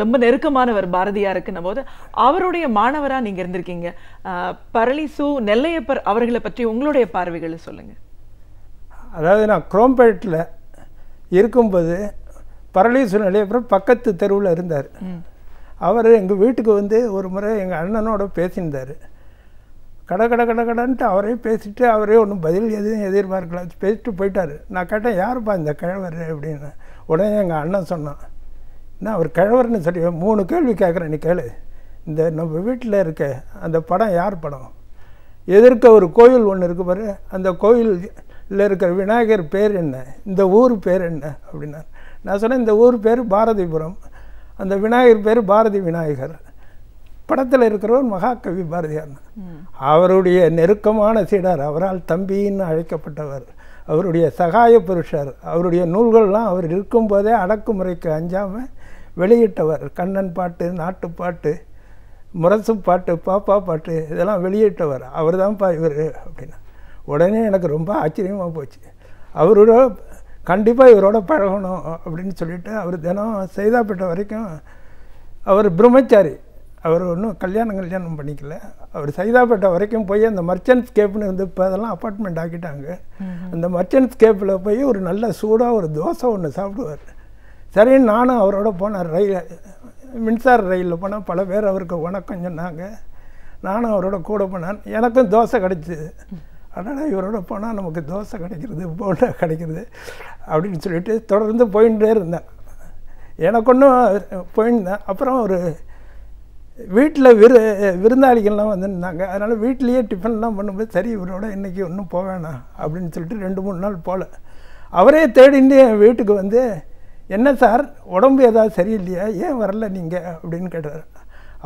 S4: ரொம்ப நெருக்கமானவர் பாரதியாருக்குன்னும் போது அவருடைய மாணவராக நீங்கள் இருந்திருக்கீங்க. பரளி சு. நெல்லையப்பர் அவர்களை பற்றி உங்களுடைய பார்வைகளை சொல்லுங்கள்.
S5: அதாவது நான் குரோம்பேட்டில் இருக்கும்போது பரளி சு. நெல்லையப்பர் பக்கத்து தெருவில் இருந்தார். அவர் எங்கள் வீட்டுக்கு வந்து ஒரு முறை எங்கள் அண்ணனோட பேசியிருந்தார். கடன்ட்டு அவரே பேசிட்டு அவரே ஒன்றும் பதில் எதுவும் எதிர்பார்க்கல, பேசிட்டு போயிட்டார். நான் கேட்டேன் யாருப்பா இந்த கிழவர் அப்படின்னு. உடனே எங்கள் அண்ணன் சொன்னான், என்ன அவர் கிழவர்னு சொல்லி 3 கேள்வி கேட்குறேன், நீ கேளு. இந்த நம்ம வீட்டில் இருக்க அந்த படம் யார் படம்? எதிர்க்க ஒரு கோயில் ஒன்று இருக்கு பாரு, அந்த கோயிலில் இருக்கிற விநாயகர் பேர் என்ன, இந்த ஊர் பேர் என்ன அப்படின்னார். நான் சொன்னேன் இந்த ஊர் பேர் பாரதிபுரம், அந்த விநாயகர் பேர் பாரதி விநாயகர், படத்தில் இருக்கிறவர் மகாகவி பாரதியார். அவருடைய நெருக்கமான சீடர், அவரால் தம்பின்னு அழைக்கப்பட்டவர், அவருடைய சகாய புருஷர், அவருடைய நூல்கள்லாம் அவர் இருக்கும்போதே அடக்குமுறைக்கு அஞ்சாமல் வெளியிட்டவர். கண்ணன் பாட்டு, நாட்டுப்பாட்டு, முரசு பாட்டு, பாப்பா பாட்டு இதெல்லாம் வெளியிட்டவர் அவர் தான்ப்பா இவர் அப்படின்னா. உடனே எனக்கு ரொம்ப ஆச்சரியமாக போச்சு. அவரோட கண்டிப்பாக இவரோட பழகணும் அப்படின்னு சொல்லிட்டு அவர் தினம் சைதாப்பேட்டை வரைக்கும், அவர் பிரம்மச்சாரி, அவர் ஒன்றும் கல்யாணம் பண்ணிக்கல. அவர் சைதாப்பேட்டை வரைக்கும் போய் அந்த மர்ச்சன்ட்ஸ் கேப்னு வந்து இப்போ அதெல்லாம் அப்பார்ட்மெண்ட் ஆக்கிட்டாங்க. அந்த மர்ச்சன்ட்ஸ் கேப்பில் போய் ஒரு நல்ல சூடாக ஒரு தோசை ஒன்று சாப்பிடுவார். சரின்னு நானும் அவரோட போனேன். மின்சார ரயிலில் போனால் பல பேர் அவருக்கு வணக்கம் சொன்னாங்க. நானும் அவரோட கூட போனேன். எனக்கும் தோசை கிடைச்சிது. அதனால் இவரோட போனால் நமக்கு தோசை கிடைக்கிறது, போண்டா கிடைக்கிறது அப்படின்னு சொல்லிட்டு தொடர்ந்து போயிட்டே இருந்தேன். எனக்கு ஒன்றும் போயிருந்தேன். அப்புறம் ஒரு வீட்டில் விருந்தாளிகள்லாம் வந்துருந்தாங்க. அதனால் வீட்லேயே டிஃபன்லாம் பண்ணும்போது சரி இவரோட இன்றைக்கி ஒன்றும் போக வேணாம் அப்படின்னு சொல்லிட்டு 2-3 நாள் போகல. அவரே தேடிட்டு என் வீட்டுக்கு வந்து, என்ன சார் உடம்பு ஏதாவது சரியில்லையா, ஏன் வரல நீங்கள் அப்படின்னு கேட்டார்.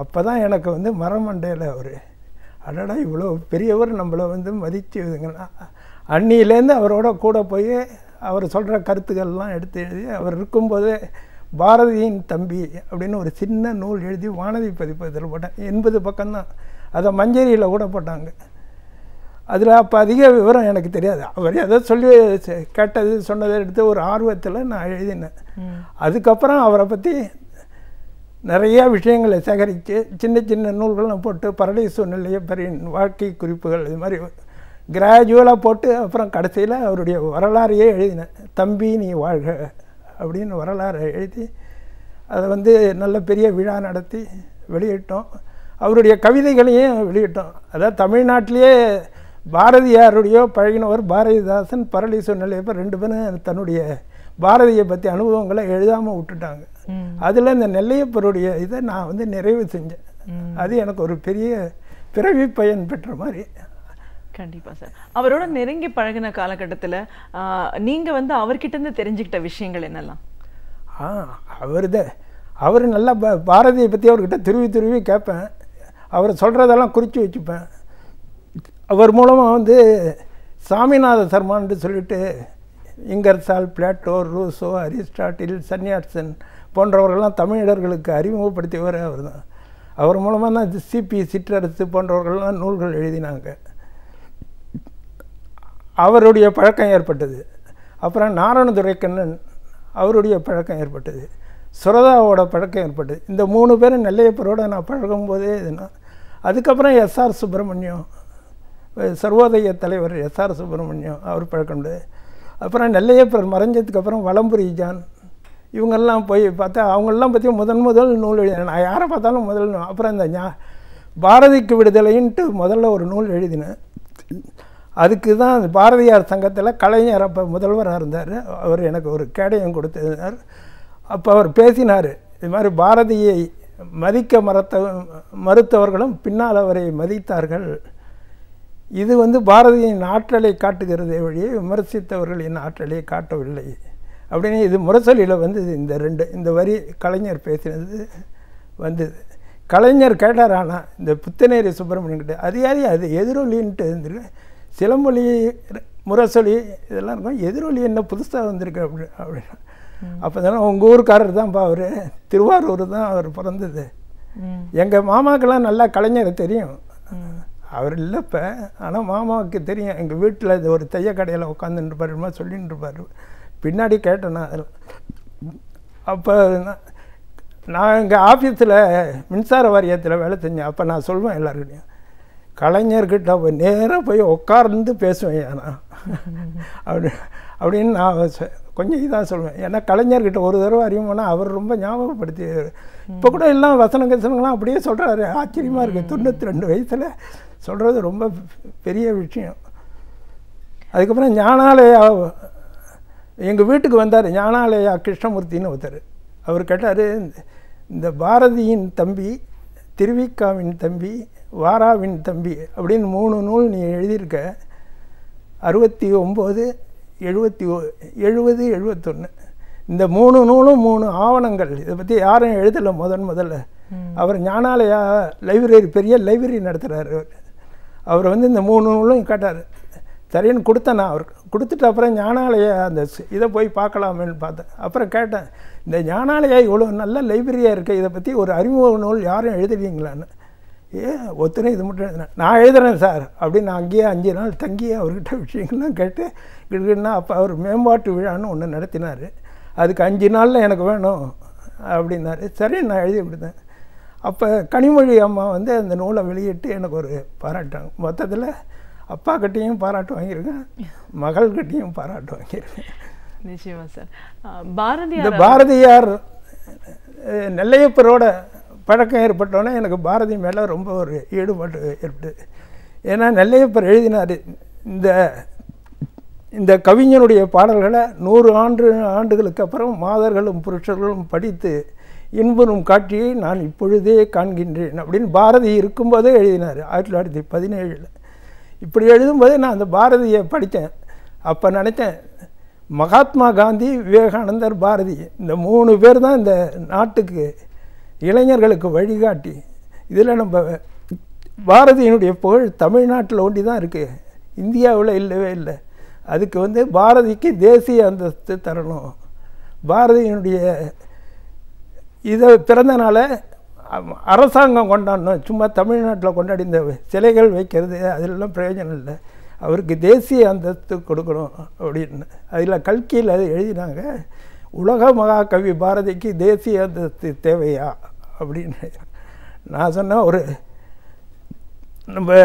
S5: அப்போ தான் எனக்கு வந்து மரமண்டையில் அவர், அடடா இவ்வளோ பெரியவர் நம்மளை வந்து மதித்து இதுங்கன்னா. அன்னியிலேருந்து அவரோட கூட போய் அவர் சொல்கிற கருத்துக்கள்லாம் எடுத்து எழுதி, அவர் இருக்கும்போதே பாரதியின் தம்பி அப்படின்னு ஒரு சின்ன நூல் எழுதி வானதி பதிப்பதில் போட்டேன். 80 பக்கம்தான். அதை மஞ்சரியில் கூட போட்டாங்க. அதில் அப்போ அதிக விவரம் எனக்கு தெரியாது. அவர் எதோ சொல்லி கேட்டது சொன்னதை எடுத்து ஒரு ஆர்வத்தில் நான் எழுதினேன். அதுக்கப்புறம் அவரை பற்றி நிறையா விஷயங்களை சேகரித்து சின்ன சின்ன நூல்கள்லாம் போட்டு பரளி சு. நெல்லையப்பரின் வாழ்க்கை குறிப்புகள் இது மாதிரி கிராஜுவலாக போட்டு அப்புறம் கடைசியில் அவருடைய வரலாறையே எழுதினேன். தம்பி நீ வாழ்க அப்படின்னு வரலாறை எழுதி அதை வந்து நல்ல பெரிய விழா நடத்தி வெளியிட்டோம். அவருடைய கவிதைகளையும் வெளியிட்டோம். அதாவது தமிழ்நாட்டிலேயே பாரதியாருடைய பழகினவர் பாரதிதாசன், பரளி சு. நெல்லையப்பர் 2 பேரும் தன்னுடைய பாரதியை பற்றி அனுபவங்களை எழுதாமல் விட்டுட்டாங்க. அதில் இந்த நெல்லையப்பருடைய இதை நான் வந்து நிறைவு செஞ்சேன். அது எனக்கு ஒரு பெரிய பிறவி பயன் பெற்ற மாதிரி.
S4: கண்டிப்பாக சார். அவரோட நெருங்கி பழகின காலகட்டத்தில் நீங்கள் வந்து அவர்கிட்டருந்து தெரிஞ்சுக்கிட்ட விஷயங்கள் என்னெல்லாம்?
S5: அவர் நல்லா பாரதியை பற்றி அவர்கிட்ட துருவி கேட்பேன். அவர் சொல்கிறதெல்லாம் குறித்து வச்சுப்பேன். அவர் மூலமாக வந்து சாமிநாத சர்மான்னு சொல்லிட்டு Ingersoll, Plato, Rousseau, Aristotle, Sun Yat sen போன்றவர்கள்லாம் தமிழர்களுக்கு அறிமுகப்படுத்தியவர் அவர் தான். அவர் மூலமாக தான் சிபி சிற்றரசு போன்றவர்கள்லாம் நூல்கள் எழுதினாங்க. அவருடைய பழக்கம் ஏற்பட்டது. அப்புறம் நாராயணதுரைக்கண்ணன் அவருடைய பழக்கம் ஏற்பட்டது. சுரதாவோட பழக்கம் ஏற்பட்டது. இந்த 3 பேரும் நெல்லையப்பரோட நான் பழகும்போதே இதுனா. அதுக்கப்புறம் எஸ்ஆர் சுப்பிரமணியம், சர்வோதய தலைவர் எஸ்ஆர் சுப்பிரமணியம் அவர் பழக்கம் உண்டு. அப்புறம் நெல்லையப்பர் மறைஞ்சதுக்கப்புறம் வலம்புரி ஜான் இவங்கெல்லாம் போய் பார்த்தா அவங்களெல்லாம் பற்றி முதல் நூல் எழுதினேன். நான் யாரை பார்த்தாலும் முதல் நூல். அப்புறம் இந்த பாரதிக்கு விடுதலைன்ட்டு முதல்ல ஒரு நூல் எழுதினேன். அதுக்கு தான் பாரதியார் சங்கத்தில் கலைஞர் அப்போ முதல்வராக இருந்தார். அவர் எனக்கு ஒரு கேடயம் கொடுத்தார். அப்போ அவர் பேசினார், இது மாதிரி பாரதியை மதிக்க மறுத்தவர்களும் பின்னால் அவரை மதித்தார்கள். இது பாரதியின் ஆற்றலை காட்டுகிறதே வழியே விமர்சித்தவர்களின் ஆற்றலை காட்டவில்லை அப்படின்னு இது முரசொலியில் இந்த வரி கலைஞர் பேசினது வந்தது. கலைஞர் கேட்டார். ஆனால் இந்த புத்தநேரி சுப்பிரமணியன் கிட்ட அது எதிரொலின்ட்டு இருந்திருக்கு. சிலம்பொலி, முரசொலி இதெல்லாம் இருக்கும். எதிரொலி என்ன புதுசாக வந்திருக்கு அப்படின்னா அப்போ தானே உங்கள் ஊருக்காரர் தான்ப்பா அவர், திருவாரூர் தான் அவர் பிறந்தது. எங்கள் மாமாக்கெல்லாம் நல்லா கலைஞரை தெரியும். அவர் இல்லை இப்போ, ஆனால் மாமாவுக்கு தெரியும். எங்கள் வீட்டில் இது ஒரு தைய கடையில் உட்காந்துருப்பாருமா சொல்லின்னு இருப்பார். பின்னாடி கேட்டேன்னா அதெல்லாம். அப்போ நான் எங்கள் ஆஃபீஸில் மின்சார வாரியத்தில் வேலை செஞ்சேன். அப்போ நான் சொல்வேன் எல்லாருக்கிட்டையும், கலைஞர்கிட்ட நேராக போய் உட்கார்ந்து பேசுவேன் நான் அப்படின்னு நான் கொஞ்சம் இதாக சொல்லுவேன். ஏன்னா கலைஞர்கிட்ட ஒரு தடவை அறிமுகம்னா அவர் ரொம்ப ஞாபகப்படுத்தி இப்போ கூட எல்லாம் வசனங்கள்லாம் அப்படியே சொல்கிறாரு. ஆச்சரியமாக இருக்குது. 92 வயசில் சொல்கிறது ரொம்ப பெரிய விஷயம். அதுக்கப்புறம் ஞானாலயா எங்கள் வீட்டுக்கு வந்தார். ஞானாலயா கிருஷ்ணமூர்த்தின்னு ஒருத்தர். அவர் கேட்டார், இந்த பாரதியின் தம்பி, திருவிக்காவின் தம்பி, வாராவின் தம்பி அப்படின்னு 3 நூல் நீ எழுதியிருக்க. 69, 70, 71 இந்த 3 நூலும் 3 ஆவணங்கள். இதை பற்றி யாரும் எழுதலை முதல்ல. அவர் ஞானாலயா லைப்ரரி, பெரிய லைப்ரரி நடத்துகிறார். அவர் இந்த 3 நூலும் கேட்டார். சரின்னு கொடுத்தேன். நான் அவருக்கு கொடுத்துட்டு அப்புறம் ஞானாலயா அந்த இதை போய் பார்க்கலாமேன்னு பார்த்தேன். அப்புறம் கேட்டேன், இந்த ஞானாலயா இவ்வளோ நல்ல லைப்ரரியாக இருக்குது, இதை பற்றி ஒரு அறிமுக நூல் யாரும் எழுதுறீங்களான்னு. ஒத்துனே இது மட்டும் எழுதினேன். நான் எழுதுறேன் சார் அப்படின்னு அங்கேயே 5 நாள் தங்கி அவர்கிட்ட விஷயங்கள்லாம் கேட்டு கிட்டுன்னா அப்போ அவர் மேம்பாட்டு விழான்னு ஒன்று நடத்தினார். அதுக்கு 5 நாளில் எனக்கு வேணும் அப்படின்னாரு. சரி நான் எழுதி கொடுத்தேன். அப்போ கனிமொழி அம்மா அந்த நூலை வெளியிட்டு எனக்கு ஒரு பாராட்டாங்க. மொத்தத்தில் அப்பா கிட்டேயும் பாராட்டு வாங்கியிருக்கேன், மகள்கிட்டையும் பாராட்டு வாங்கியிருக்கேன்.
S4: நிச்சயமா சார். பாரதியார்
S5: இந்த பாரதியார் நெல்லையப்பரோட பழக்கம் ஏற்பட்டோன்னே எனக்கு பாரதி மேலே ரொம்ப ஒரு ஈடுபாடு ஏற்பட்டது. ஏன்னா நெல்லையப்பர் எழுதினார், இந்த கவிஞனுடைய பாடல்களை 100 ஆண்டுகளுக்கு அப்புறம் மாதர்களும் புருஷர்களும் படித்து இன்புறும் காட்சியை நான் இப்பொழுதே காண்கின்றேன் அப்படின்னு பாரதி இருக்கும்போதே எழுதினார் 1917. இப்படி எழுதும்போதே நான் அந்த பாரதியை படித்தேன். அப்போ நினச்சேன், மகாத்மா காந்தி, விவேகானந்தர், பாரதி இந்த 3 பேர் தான் இந்த நாட்டுக்கு இளைஞர்களுக்கு வழிகாட்டி. இதில் நம்ம பாரதியினுடைய புகழ் தமிழ்நாட்டில் ஒண்டி தான் இருக்குது, இந்தியாவில் இல்லவே இல்லை. அதுக்கு பாரதிக்கு தேசிய அந்தஸ்து தரணும். பாரதியினுடைய இதை பிறந்தனால அரசாங்கம் கொண்டாடணும். சும்மா தமிழ்நாட்டில் கொண்டாடி இந்த சிலைகள் வைக்கிறது அதெல்லாம் பிரயோஜனம் இல்லை. அவருக்கு தேசிய அந்தஸ்து கொடுக்கணும் அப்படின்னு. அதில் கல்கியில் அது எழுதினாங்க, உலக மகாகவி பாரதிக்கு தேசிய அந்தஸ்து தேவையா அப்படின்னு. நான் சொன்னேன், நம்ம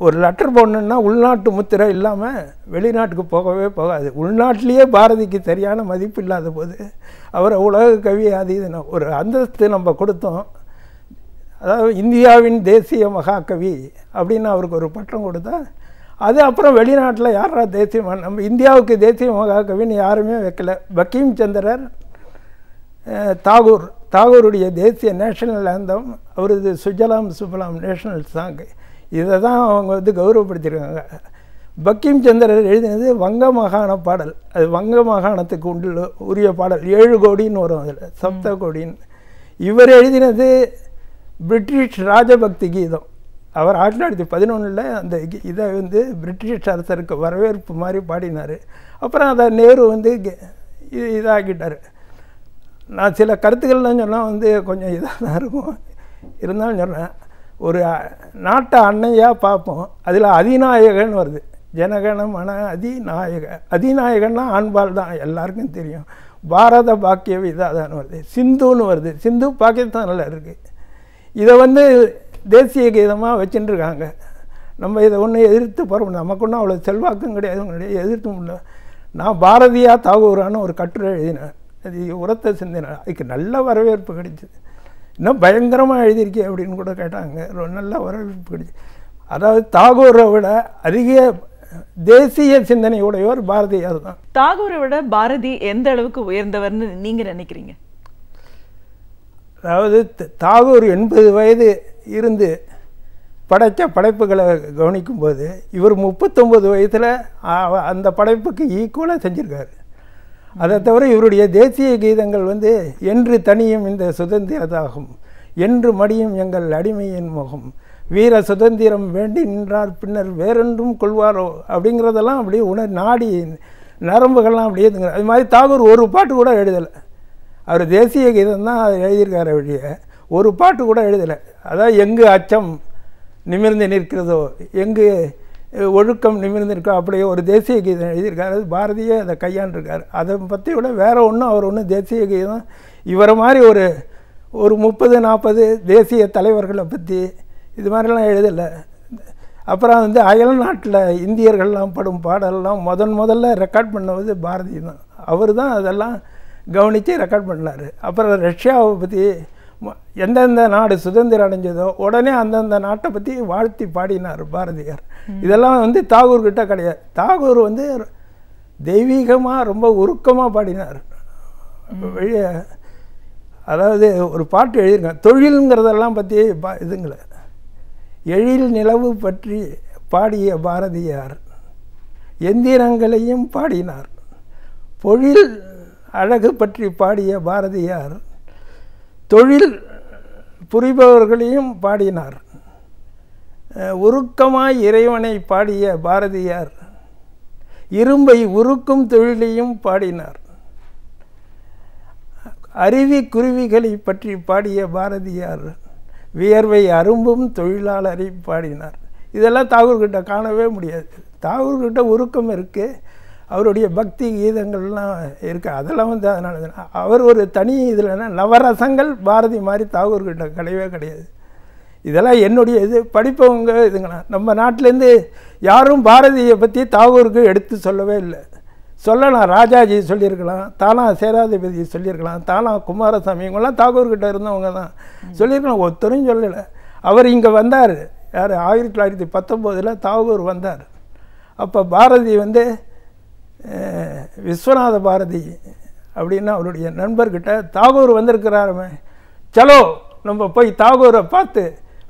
S5: ஒரு லெட்டர் போடணுன்னா உள்நாட்டு முத்திரை இல்லாமல் வெளிநாட்டுக்கு போகவே போகாது. உள்நாட்டிலேயே பாரதிக்கு சரியான மதிப்பு இல்லாத போது அவரை உலக கவி அது இது ஒரு அந்தஸ்து நம்ம கொடுத்தோம். அதாவது இந்தியாவின் தேசிய மகாகவி அப்படின்னு அவருக்கு ஒரு பட்டம் கொடுத்தா, அது அப்புறம் வெளிநாட்டில் யாரா தேசிய, நம்ம இந்தியாவுக்கு தேசிய மகாகவின்னு யாருமே வைக்கல. பங்கீம் சந்திரர், தாகூருடைய தேசிய நேஷனல் ஆந்தம், அவரது சுஜலாம் சுபலாம் நேஷனல் சாங், இதை தான் அவங்க கௌரவப்படுத்தியிருக்காங்க. பங்கீம் சந்திரர் எழுதினது வங்க மாகாண பாடல். அது வங்க மாகாணத்துக்கு உரிய பாடல். 7 கோடின்னு வரும் அதில், சப்த கோடின்னு. இவர் எழுதினது பிரிட்டிஷ் ராஜபக்தி கீதம். அவர் 1911 அந்த இதை வந்து பிரிட்டிஷ் அரசருக்கு வரவேற்பு மாதிரி பாடினார். அப்புறம் அதை நேரு வந்து இதாகிட்டார். நான் சில கருத்துக்கள்லாம் சொன்னால் வந்து கொஞ்சம் இதாக தான் இருக்கும், இருந்தாலும் சொன்னேன். ஒரு நாட்டை அன்னையாக பார்ப்போம், அதில் அதிநாயகன் வருது, ஜனகணமன அதிநாயக. அதிநாயகன்னா ஆண்பால் தான், எல்லாருக்கும் தெரியும். பாரத பாக்கிய விதாதான் வருது, சிந்துன்னு வருது, சிந்து பாகிஸ்தானில் இருக்குது. இதை வந்து தேசிய கீதமாக வச்சுட்டுருக்காங்க. நம்ம இதை ஒன்றும் எதிர்த்து போகிறோம், நமக்கு ஒன்றும் அவ்வளோ செல்வாக்கும் கிடையாது, எதிர்த்து முடியல. நான் பாரதியா தாகூரான்னு ஒரு கட்டுரை எழுதினேன், அது உரத்த சிந்தினேன். அதுக்கு நல்ல வரவேற்பு கிடைச்சிது. இன்னும் பயங்கரமாக எழுதியிருக்கேன் அப்படின்னு கூட கேட்டாங்க, ரொம்ப நல்ல வரவேற்பு கிடைச்சி. அதாவது தாகூரை விட அதிக தேசிய சிந்தனை உடையவர் பாரதியார் தான்.
S4: தாகூரை விட பாரதி எந்த அளவுக்கு உயர்ந்தவர்னு நீங்கள் நினைக்கிறீங்க?
S5: அதாவது தாகூர் 80 வயது இருந்து படைத்த படைப்புகளை கவனிக்கும்போது இவர் 39 வயதில் அந்த படைப்புக்கு ஈக்குவலாக செஞ்சுருக்காரு. அதை தவிர இவருடைய தேசிய கீதங்கள் வந்து என்று தனியும் இந்த சுதந்திரதாகும், என்று மடியும் எங்கள் அடிமையின் முகம், வீர சுதந்திரம் வேண்டி நின்றார் பின்னர் வேறென்றும் கொள்வாரோ அப்படிங்கிறதெல்லாம் அப்படியே நாடி நரம்புகள்லாம் அப்படியே இதுங்க. அது மாதிரி தாகூர் ஒரு பாட்டு கூட எழுதலை. அவர் தேசிய கீதம் தான் எழுதியிருக்காரு வழிய, ஒரு பாட்டு கூட எழுதலை. அதாவது எங்கு அச்சம் நிமிர்ந்து நிற்கிறதோ, எங்கு ஒழுக்கம் நிமிர்ந்து இருக்கோ, அப்படியே ஒரு தேசிய கீதம் எழுதியிருக்காரு. பாரதியே அதை கையாண்டிருக்காரு. அதை பற்றி விட வேறு ஒன்றும் அவர் ஒன்றும் தேசிய கீதம் இவரை மாதிரி ஒரு 30-40 தேசிய தலைவர்களை பற்றி இது மாதிரிலாம் எழுதலை. அப்புறம் வந்து அயல் நாட்டில் இந்தியர்கள்லாம் படும் பாடலாம் முதல்ல ரெக்கார்ட் பண்ணது பாரதி தான். அவர் தான் அதெல்லாம் கவனித்து ரெக்கார்ட் பண்ணார். அப்புறம் ரஷ்யாவை பற்றி எந்தெந்த நாடு சுதந்திரம் அடைஞ்சதோ உடனே அந்தந்த நாட்டை பற்றி வாழ்த்தி பாடினார் பாரதியார். இதெல்லாம் வந்து தாகூர்கிட்ட கிடையாது. தாகூர் வந்து தெய்வீகமாக ரொம்ப உருக்கமாக பாடினார். வெளியே அதாவது ஒரு பாட்டு எழுதியிருக்காங்க, தொழிலுங்கிறதெல்லாம் பற்றி இதுங்களை எழில் நிலவு பற்றி பாடிய பாரதியார் எந்திரங்களையும் பாடினார், பொழில் அழகு பற்றி பாடிய பாரதியார் தொழில் புரிபவர்களையும் பாடினார், உருக்கமாய் இறைவனை பாடிய பாரதியார் இரும்பை உருக்கும் தொழிலையும் பாடினார், அருவி குருவிகளை பற்றி பாடிய பாரதியார் வியர்வை அரும்பும் தொழிலாளரை பாடினார். இதெல்லாம் தாகூர்கிட்ட காணவே முடியாது. தாகூர்கிட்ட உருக்கம் இருக்குது, அவருடைய பக்தி கீதங்கள்லாம் இருக்குது. அதெல்லாம் வந்து அதனால அவர் ஒரு தனி இதில் நவரசங்கள் பாரதி மாதிரி தாகூர்கிட்ட கிடையவே கிடையாது. இதெல்லாம் என்னுடைய இது படிப்பவங்க இதுங்கண்ணா. நம்ம நாட்டிலேருந்து யாரும் பாரதியை பற்றி தாகூருக்கு எடுத்து சொல்லவே இல்லை. சொல்லலாம், ராஜாஜி சொல்லியிருக்கலாம், தானா சேனாதிபதி சொல்லியிருக்கலாம், தானா குமாரசாமி, இவங்கெல்லாம் தாகூர்கிட்ட இருந்தவங்க தான் சொல்லியிருக்கலாம். ஒருத்தரும் சொல்லலை. அவர் இங்கே வந்தார், யார் 1919 தாகூர் வந்தார். அப்போ பாரதி வந்து விஸ்வநாத பாரதி அப்படின்னா அவருடைய நண்பர்கிட்ட தாகூர் வந்திருக்கிறாருமே, சலோ நம்ம போய் தாகூரை பார்த்து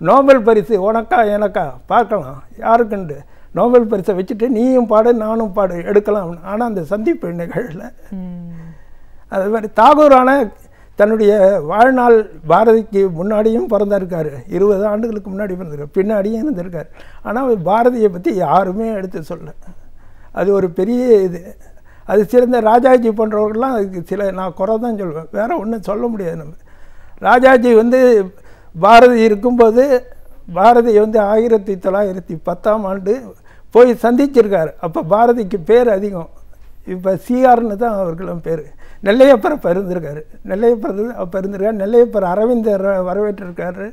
S5: நோபல் பரிசு உனக்கா எனக்கா பார்க்கலாம், யாருக்குண்டு நோபல் பரிசை வச்சுட்டு நீயும் பாடு நானும் பாடு எடுக்கலாம். ஆனால் அந்த சந்திப்பு நிகழல. அது மாதிரி தாகூரான தன்னுடைய வாழ்நாள் பாரதிக்கு முன்னாடியும் பிறந்திருக்காரு, 20 ஆண்டுகளுக்கு முன்னாடி பிறந்திருக்காரு, பின்னாடியும் இருந்திருக்காரு. ஆனால் பாரதியை பற்றி யாருமே எடுத்து சொல்ல. அது ஒரு பெரிய இது. அது சிறந்த ராஜாஜி போன்றவர்கள்லாம் அதுக்கு சில நான் குறை தான் சொல்லுவேன், வேறு ஒன்றும் சொல்ல முடியாது. நம்ம ராஜாஜி வந்து பாரதி இருக்கும்போது பாரதி வந்து 1910ஆம் ஆண்டு போய் சந்திச்சிருக்காரு. அப்போ பாரதிக்கு பேர் அதிகம். இப்போ சிஆர்னு தான் அவர்களும் பேர். நெல்லையப்பர் அப்போ இருந்திருக்காரு, நெல்லையப்பர் அப்போ இருந்திருக்காரு. நெல்லையப்பர் அரவிந்தர் வரவேற்றிருக்காரு,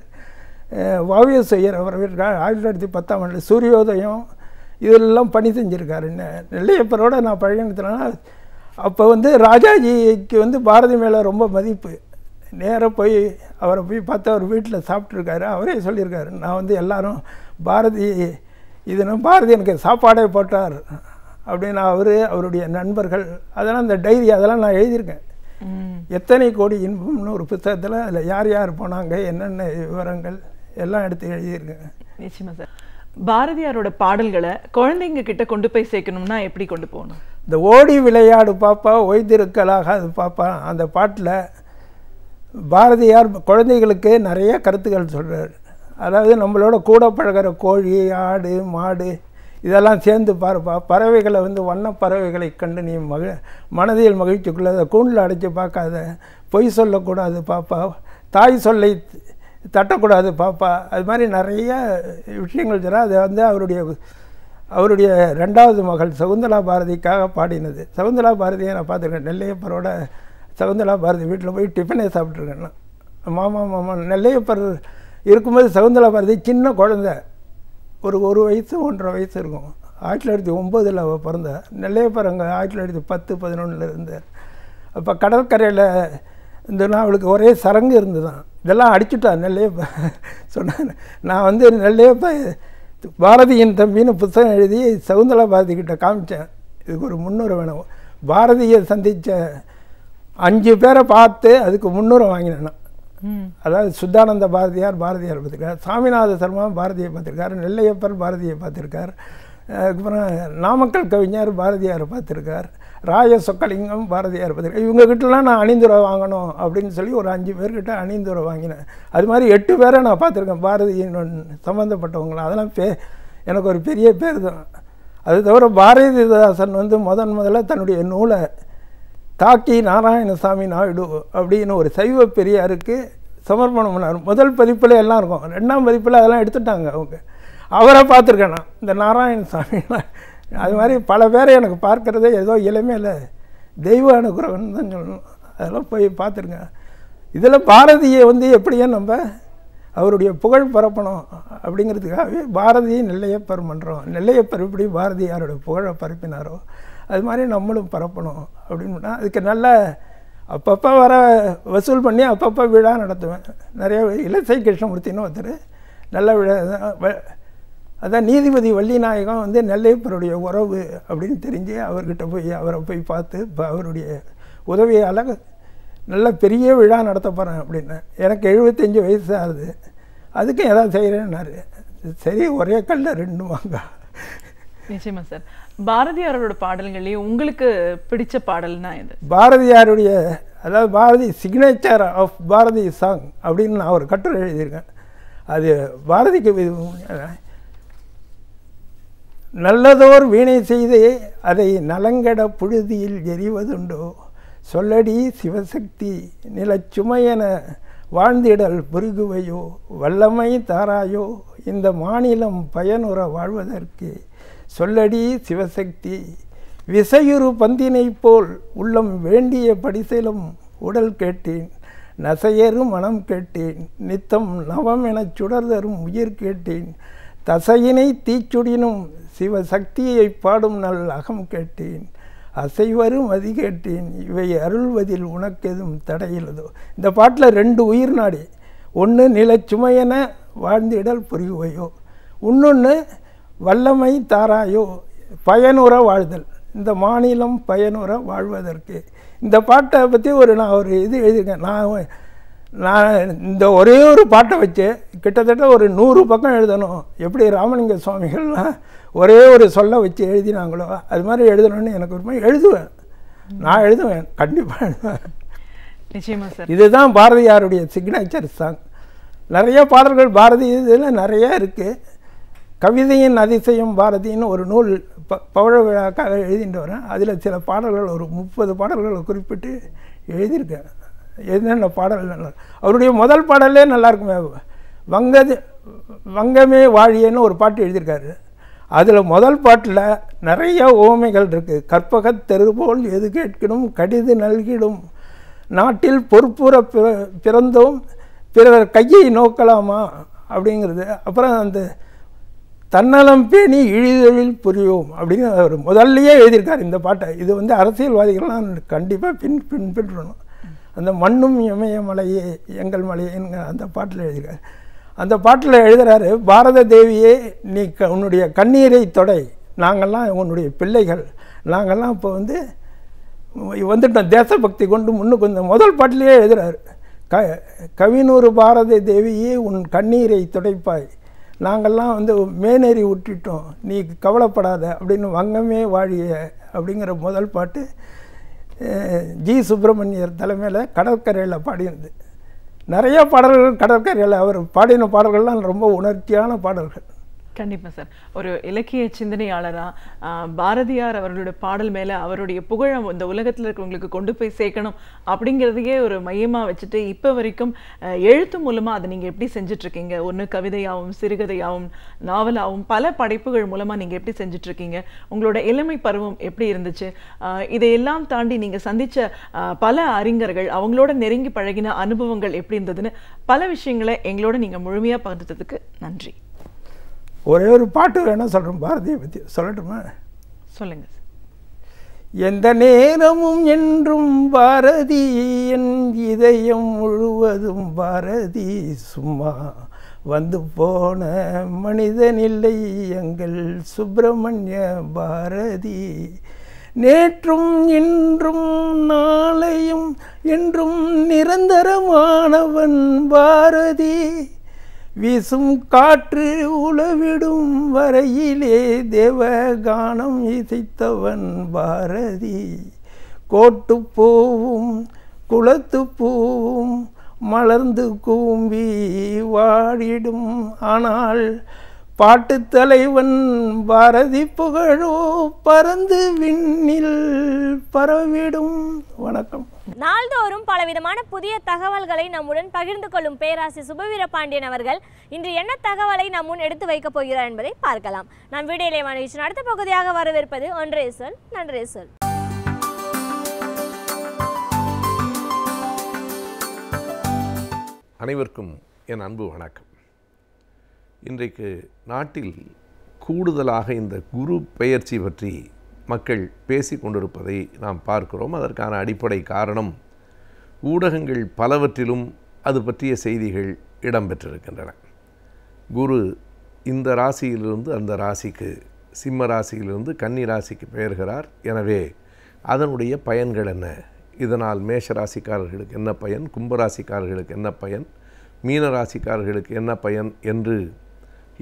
S5: வாவியஸ் ஐயர் வரவேற்றிருக்காரு. 1910ஆம் ஆண்டு சூரியோதயம் இதெல்லாம் பணி செஞ்சுருக்காரு. நெல்லையப்பரோட நான் பழகினதுனால அப்போ வந்து ராஜாஜிக்கு வந்து பாரதி மேலே ரொம்ப மதிப்பு. நேராக போய் அவரை போய் பார்த்து அவர் வீட்டில் சாப்பிட்ருக்காரு. அவரே சொல்லியிருக்காரு, நான் வந்து எல்லாரும் பாரதி இதுனா பாரதி எனக்கு சாப்பாடே போட்டார் அப்படின்னு அவருடைய நண்பர்கள். அதெல்லாம் இந்த டைரி அதெல்லாம் நான் எழுதியிருக்கேன். எத்தனை கோடி இன்பம்னு ஒரு புத்தகத்தில் அதில் யார் யார் போனாங்க என்னென்ன விவரங்கள் எல்லாம் எடுத்து எழுதியிருக்கேன்.
S4: நிச்சயமா சார். பாரதியாரோட பாடல்களை குழந்தைங்க கிட்ட கொண்டு போய் சேர்க்கணும்னா எப்படி கொண்டு போகணும்?
S5: இந்த ஓடி விளையாடு பாப்பா ஓய்திருக்கலாகாது பாப்பா அந்த பாட்டில் பாரதியார் குழந்தைகளுக்கு நிறைய கருத்துக்கள் சொல்கிறார். அதாவது நம்மளோட கூட பழகிற கோழி, ஆடு, மாடு இதெல்லாம் சேர்ந்து பாருப்பா. பறவைகளை வந்து வண்ண பறவைகளை கண்டு நீ மனதில் மகிழ்ச்சிக்குள்ள அதை கூண்டில் அடைச்சி பார்க்காத. பொய் சொல்லக்கூடாது பாப்பா, தாய் சொல்லை தட்டக்கூடாது பாப்பா. அது மாதிரி நிறைய விஷயங்கள் சொல்ல. அது வந்து அவருடைய 2வது மகள் சகுந்தலா பாரதிக்காக பாடினது. சகுந்தலா பாரதியை நான் பார்த்துருக்கேன். நெல்லையப்பரோட சகுந்தலா பாரதி வீட்டில் போய் டிஃபனே சாப்பிட்ருக்கேன். மாமா நெல்லையப்பர் இருக்கும்போது சகுந்தலா பாரதி சின்ன குழந்தை, ஒரு வயசு 1.5 வயசு இருக்கும். 1909 அவள் பிறந்த. நெல்லையப்பர் அங்கே 1910-11 இருந்தார். அப்போ கடற்கரையில் இருந்ததுன்னா அவளுக்கு ஒரே சரங்கு இருந்து தான் இதெல்லாம் அடிச்சுட்டான் நெல்லையப்ப. சொன்னேன் நான் வந்து நெல்லையப்ப பாரதியின் தம்பின்னு புத்தகம் எழுதி சகுந்தலா பாரதிக்கிட்ட காமித்தேன். இதுக்கு ஒரு முன்னுரை வேணும். பாரதியை சந்தித்த 5 பேரை பார்த்து அதுக்கு முன்னுரை வாங்கினேன். அதாவது சுத்தானந்த பாரதியார் பார்த்திருக்கார், சாமிநாத சர்மா பாரதியை பார்த்துருக்கார், நெல்லையப்பர் பாரதியை பார்த்துருக்கார், அதுக்கப்புறம் நாமக்கல் கவிஞர் பாரதியார் பார்த்துருக்கார், ராய சொக்கலிங்கம் பாரதியார் பார்த்துருக்கார். இவங்ககிட்டலாம் நான் அணிந்துரை வாங்கணும் அப்படின்னு சொல்லி ஒரு 5 பேர்கிட்ட அணிந்துரை வாங்கினேன். அது மாதிரி 8 பேரை நான் பார்த்துருக்கேன் பாரதியின் சம்மந்தப்பட்டவங்களை. அதெல்லாம் எனக்கு ஒரு பெரிய பேர் தான். அது தவிர பாரதிதாசன் வந்து முதல்ல தன்னுடைய நூலை தாக்கி நாராயணசாமி நாயுடு அப்படின்னு ஒரு சைவ பெரியாருக்கு சமர்ப்பணம் பண்ணார். முதல் பதிப்பில் எல்லாம் இருக்கும், 2ஆம் பதிப்பில் அதெல்லாம் எடுத்துட்டாங்க அவங்க. அவரை பார்த்துருக்கேன் நான், இந்த நாராயணசாமி. அது மாதிரி பல பேரை எனக்கு பார்க்குறதே ஏதோ இளமையில் தெய்வ அனுகிரகம்னு தான் சொல்லணும். அதெல்லாம் போய் பார்த்துருக்கேன். இதில் பாரதியை வந்து எப்படியே நம்ம அவருடைய புகழ் பரப்பணும் அப்படிங்கிறதுக்காகவே பாரதி நெல்லையப்பர் மன்றம், நெல்லையப்பர் எப்படி பாரதியாரோட புகழை பரப்பினாரோ அது மாதிரி நம்மளும் பரப்பணும் அப்படின்னா அதுக்கு நல்ல அப்பப்போ வர வசூல் பண்ணி அப்பப்போ விழா நடத்துவேன். நிறைய இலசை கிருஷ்ணமூர்த்தின்னு ஒருத்தர் நல்ல விழா. அதான் நீதிபதி வள்ளிநாயகம் வந்து நெல்லையப்பருடைய உறவு அப்படின்னு தெரிஞ்சு அவர்கிட்ட போய் அவரை போய் பார்த்து அவருடைய உதவியால் நல்ல பெரிய விழா நடத்த போகிறேன் அப்படின்னு. எனக்கு 75 வயசு ஆகுது, அதுக்கும் எதாவது செய்கிறேன்னாரு. சரி, ஒரே கல்ல 2 மாங்கா.
S4: நிச்சயமா சார். பாரதியாரோட பாடல்களே உங்களுக்கு பிடிச்ச பாடல்னா இது? பாரதியாருடைய,
S5: அதாவது Bharathi signature of Bharathi song அப்படின்னு நான் ஒரு கட்டுரை எழுதியிருக்கேன். அது பாரதிக்கு நல்லதோர் வீணை செய்து அதை நலங்கட புழுதியில் எறிவதுண்டோ, சொல்லடி சிவசக்தி நிலச்சுமையென வாழ்ந்திடல் புரிகுவையோ, வல்லமை தாராயோ இந்த மாநிலம் பயனுற வாழ்வதற்கு, சொல்லடி சிவசக்தி விசையுறு பந்தினை போல் உள்ளம் வேண்டிய படிசெலும் உடல் கேட்டேன், நசையரு மனம் கேட்டேன், நித்தம் நவம் எனச் சுடர்தரும் உயிர் கேட்டேன், தசையினை தீச்சுடினும் சிவசக்தியை பாடும் நல் அகம் கேட்டேன், அசைவரும் மதி கேட்டேன், இவை அருள்வதில் உனக்கெதும் தடையில்லதோ. இந்த பாட்டில் 2 உயிர் நாடி, ஒன்று நிலச்சுமையென வாழ்ந்திடல் புரிவையோ, இன்னொன்று வல்லமை தாராயோ பயனுற வாழ்தல், இந்த மாநிலம் பயனுற வாழ்வதற்கு. இந்த பாட்டை பற்றி நான் ஒரு இது எழுதியிருக்கேன். நான் இந்த ஒரே ஒரு பாட்டை வச்சு கிட்டத்தட்ட ஒரு 100 பக்கம் எழுதணும். எப்படி ராமலிங்க சுவாமிகள்லாம் ஒரே ஒரு சொல்ல வச்சு எழுதினாங்களோ அது மாதிரி எழுதணும்னு எனக்கு ஒரு மாதிரி எழுதுவேன். நான் எழுதுவேன், கண்டிப்பாக எழுதுவேன்.
S4: நிச்சயமா சார்.
S5: இதுதான் பாரதியாருடைய சிக்னேச்சர் சாங். நிறைய பாடல்கள் பாரதி இதில் நிறைய இருக்குது. கவிதையின் அதிசயம் பாரதின்னு ஒரு நூல் பவழ விழாக்காக எழுதிட்டு வரேன். அதில் சில பாடல்கள் ஒரு 30 பாடல்களை குறிப்பிட்டு எழுதியிருக்கேன். என்னென்ன பாடல்கள் அவருடைய முதல் பாடலே நல்லாயிருக்குமே, வங்கமே வாழியன்னு ஒரு பாட்டு எழுதியிருக்காரு. அதில் முதல் பாட்டில் நிறைய ஓமைகள் இருக்குது. கற்பகத் தெருபோல் எது கேட்கணும், கடிது நல்கிடும், நாட்டில் பொறுப்புற பிறந்தோம் பிறர் கையை நோக்கலாமா அப்படிங்கிறது. அப்புறம் அந்த தன்னலம் பேணி இழிதொழில் புரியோம் அப்படின்னு அவர் முதல்லையே எழுதியிருக்கார் இந்த பாட்டை. இது வந்து அரசியல்வாதிகள்லாம் கண்டிப்பாக பின்பற்றணும். அந்த மண்ணும் இமயமலையே எங்கள் மலையேங்கிற அந்த பாட்டில் எழுதியிருக்காரு. அந்த பாட்டில் எழுதுகிறாரு, பாரத தேவியே நீ உன்னுடைய கண்ணீரை தொடை, நாங்கள்லாம் உன்னுடைய பிள்ளைகள், நாங்கள்லாம் இப்போ வந்துட்டோம் தேசபக்தி கொண்டு முன்னுக்கு வந்து முதல் பாட்டிலேயே எழுதுகிறாரு. கவினூறு பாரத தேவியே உன் கண்ணீரை துடைப்பாய், நாங்கள்லாம் மேனேறி விட்டுட்டோம், நீ கவலைப்படாத அப்படின்னு வங்கமே வாழிய அப்படிங்கிற முதல் பாட்டு ஜி சுப்பிரமணியர் தலைமையில் கடற்கரையில் பாடினது. நிறைய பாடல்கள் கடற்கரையில் அவர் பாடின பாடல்கள்லாம் ரொம்ப உணர்ச்சியான பாடல்கள்.
S4: கண்டிப்பா சார். ஒரு இலக்கிய சிந்தனையாளரா பாரதியார் அவர்களுடைய பாடல் மேல அவருடைய புகழ இந்த உலகத்துல இருக்கிறவங்களுக்கு கொண்டு போய் சேர்க்கணும் அப்படிங்கிறதையே ஒரு மையமா வச்சுட்டு இப்ப வரைக்கும் எழுத்து மூலமா அதை நீங்க எப்படி செஞ்சுட்டு இருக்கீங்க? ஒன்று கவிதையாகவும் சிறுகதையாகவும் நாவலாகவும் பல படைப்புகள் மூலமா நீங்க எப்படி செஞ்சுட்டு இருக்கீங்க? உங்களோட இளமை பருவம் எப்படி இருந்துச்சு? இதையெல்லாம் தாண்டி நீங்க சந்திச்ச பல அறிஞர்கள், அவங்களோட நெருங்கி பழகின அனுபவங்கள் எப்படி இருந்ததுன்னு பல விஷயங்களை எங்களோட நீங்க முழுமையா பகிர்ந்ததுக்கு நன்றி.
S5: ஒரே ஒரு பாட்டு வேணா சொல்கிறேன், பாரதியை பற்றி சொல்லட்டுமா?
S4: சொல்லுங்க.
S5: எந்த நேரமும் என்றும் பாரதி, என் இதயம் முழுவதும் பாரதி, சும்மா வந்து போன மனிதனில்லை எங்கள் சுப்பிரமணிய பாரதி, நேற்றும் இன்றும் நாளையும் என்றும் நிரந்தரமானவன் பாரதி, வீசும் காற்று உளவிடும் வரையிலே தேவகானம் இசைத்தவன் பாரதி, கோட்டு பூவும் குளத்து பூவும் மலர்ந்து கூம்பி வாடிடும், ஆனால் பாட்டு தலைவன் பாரதி புகழோ பறந்து விண்ணில் பரவிடும். வணக்கம்.
S1: நாள்தோறும் பலவிதமான புதிய தகவல்களை நம்முடன் பகிர்ந்து கொள்ளும் பேராசிரியர் சுபவீர பாண்டியன் அவர்கள் இன்று என்ன தகவலை நம் முன் எடுத்து வைக்கப் போகிறார் என்பதை பார்க்கலாம். நம் வீடியோலை நிகழ்ச்சியின் அடுத்த பகுதியாக வரவேற்பது ஒன்றே சொல் நன்றே சொல்.
S6: அனைவருக்கும் என் அன்பு வணக்கம். இன்றைக்கு நாட்டில் கூடுதலாக இந்த குரு பெயர்ச்சி பற்றி மக்கள் பேசி கொண்டிருப்பதை நாம் பார்க்கிறோம். அதற்கான அடிப்படை காரணம் ஊடகங்கள் பலவற்றிலும் அது பற்றிய செய்திகள் இடம்பெற்றிருக்கின்றன. குரு இந்த ராசியிலிருந்து அந்த ராசிக்கு, சிம்ம ராசியிலிருந்து கன்னி ராசிக்கு பெயர்கிறார். எனவே அதனுடைய பயன்கள் என்ன, இதனால் மேஷ ராசிக்காரர்களுக்கு என்ன பயன், கும்பராசிக்காரர்களுக்கு என்ன பயன், மீன ராசிக்காரர்களுக்கு என்ன பயன் என்று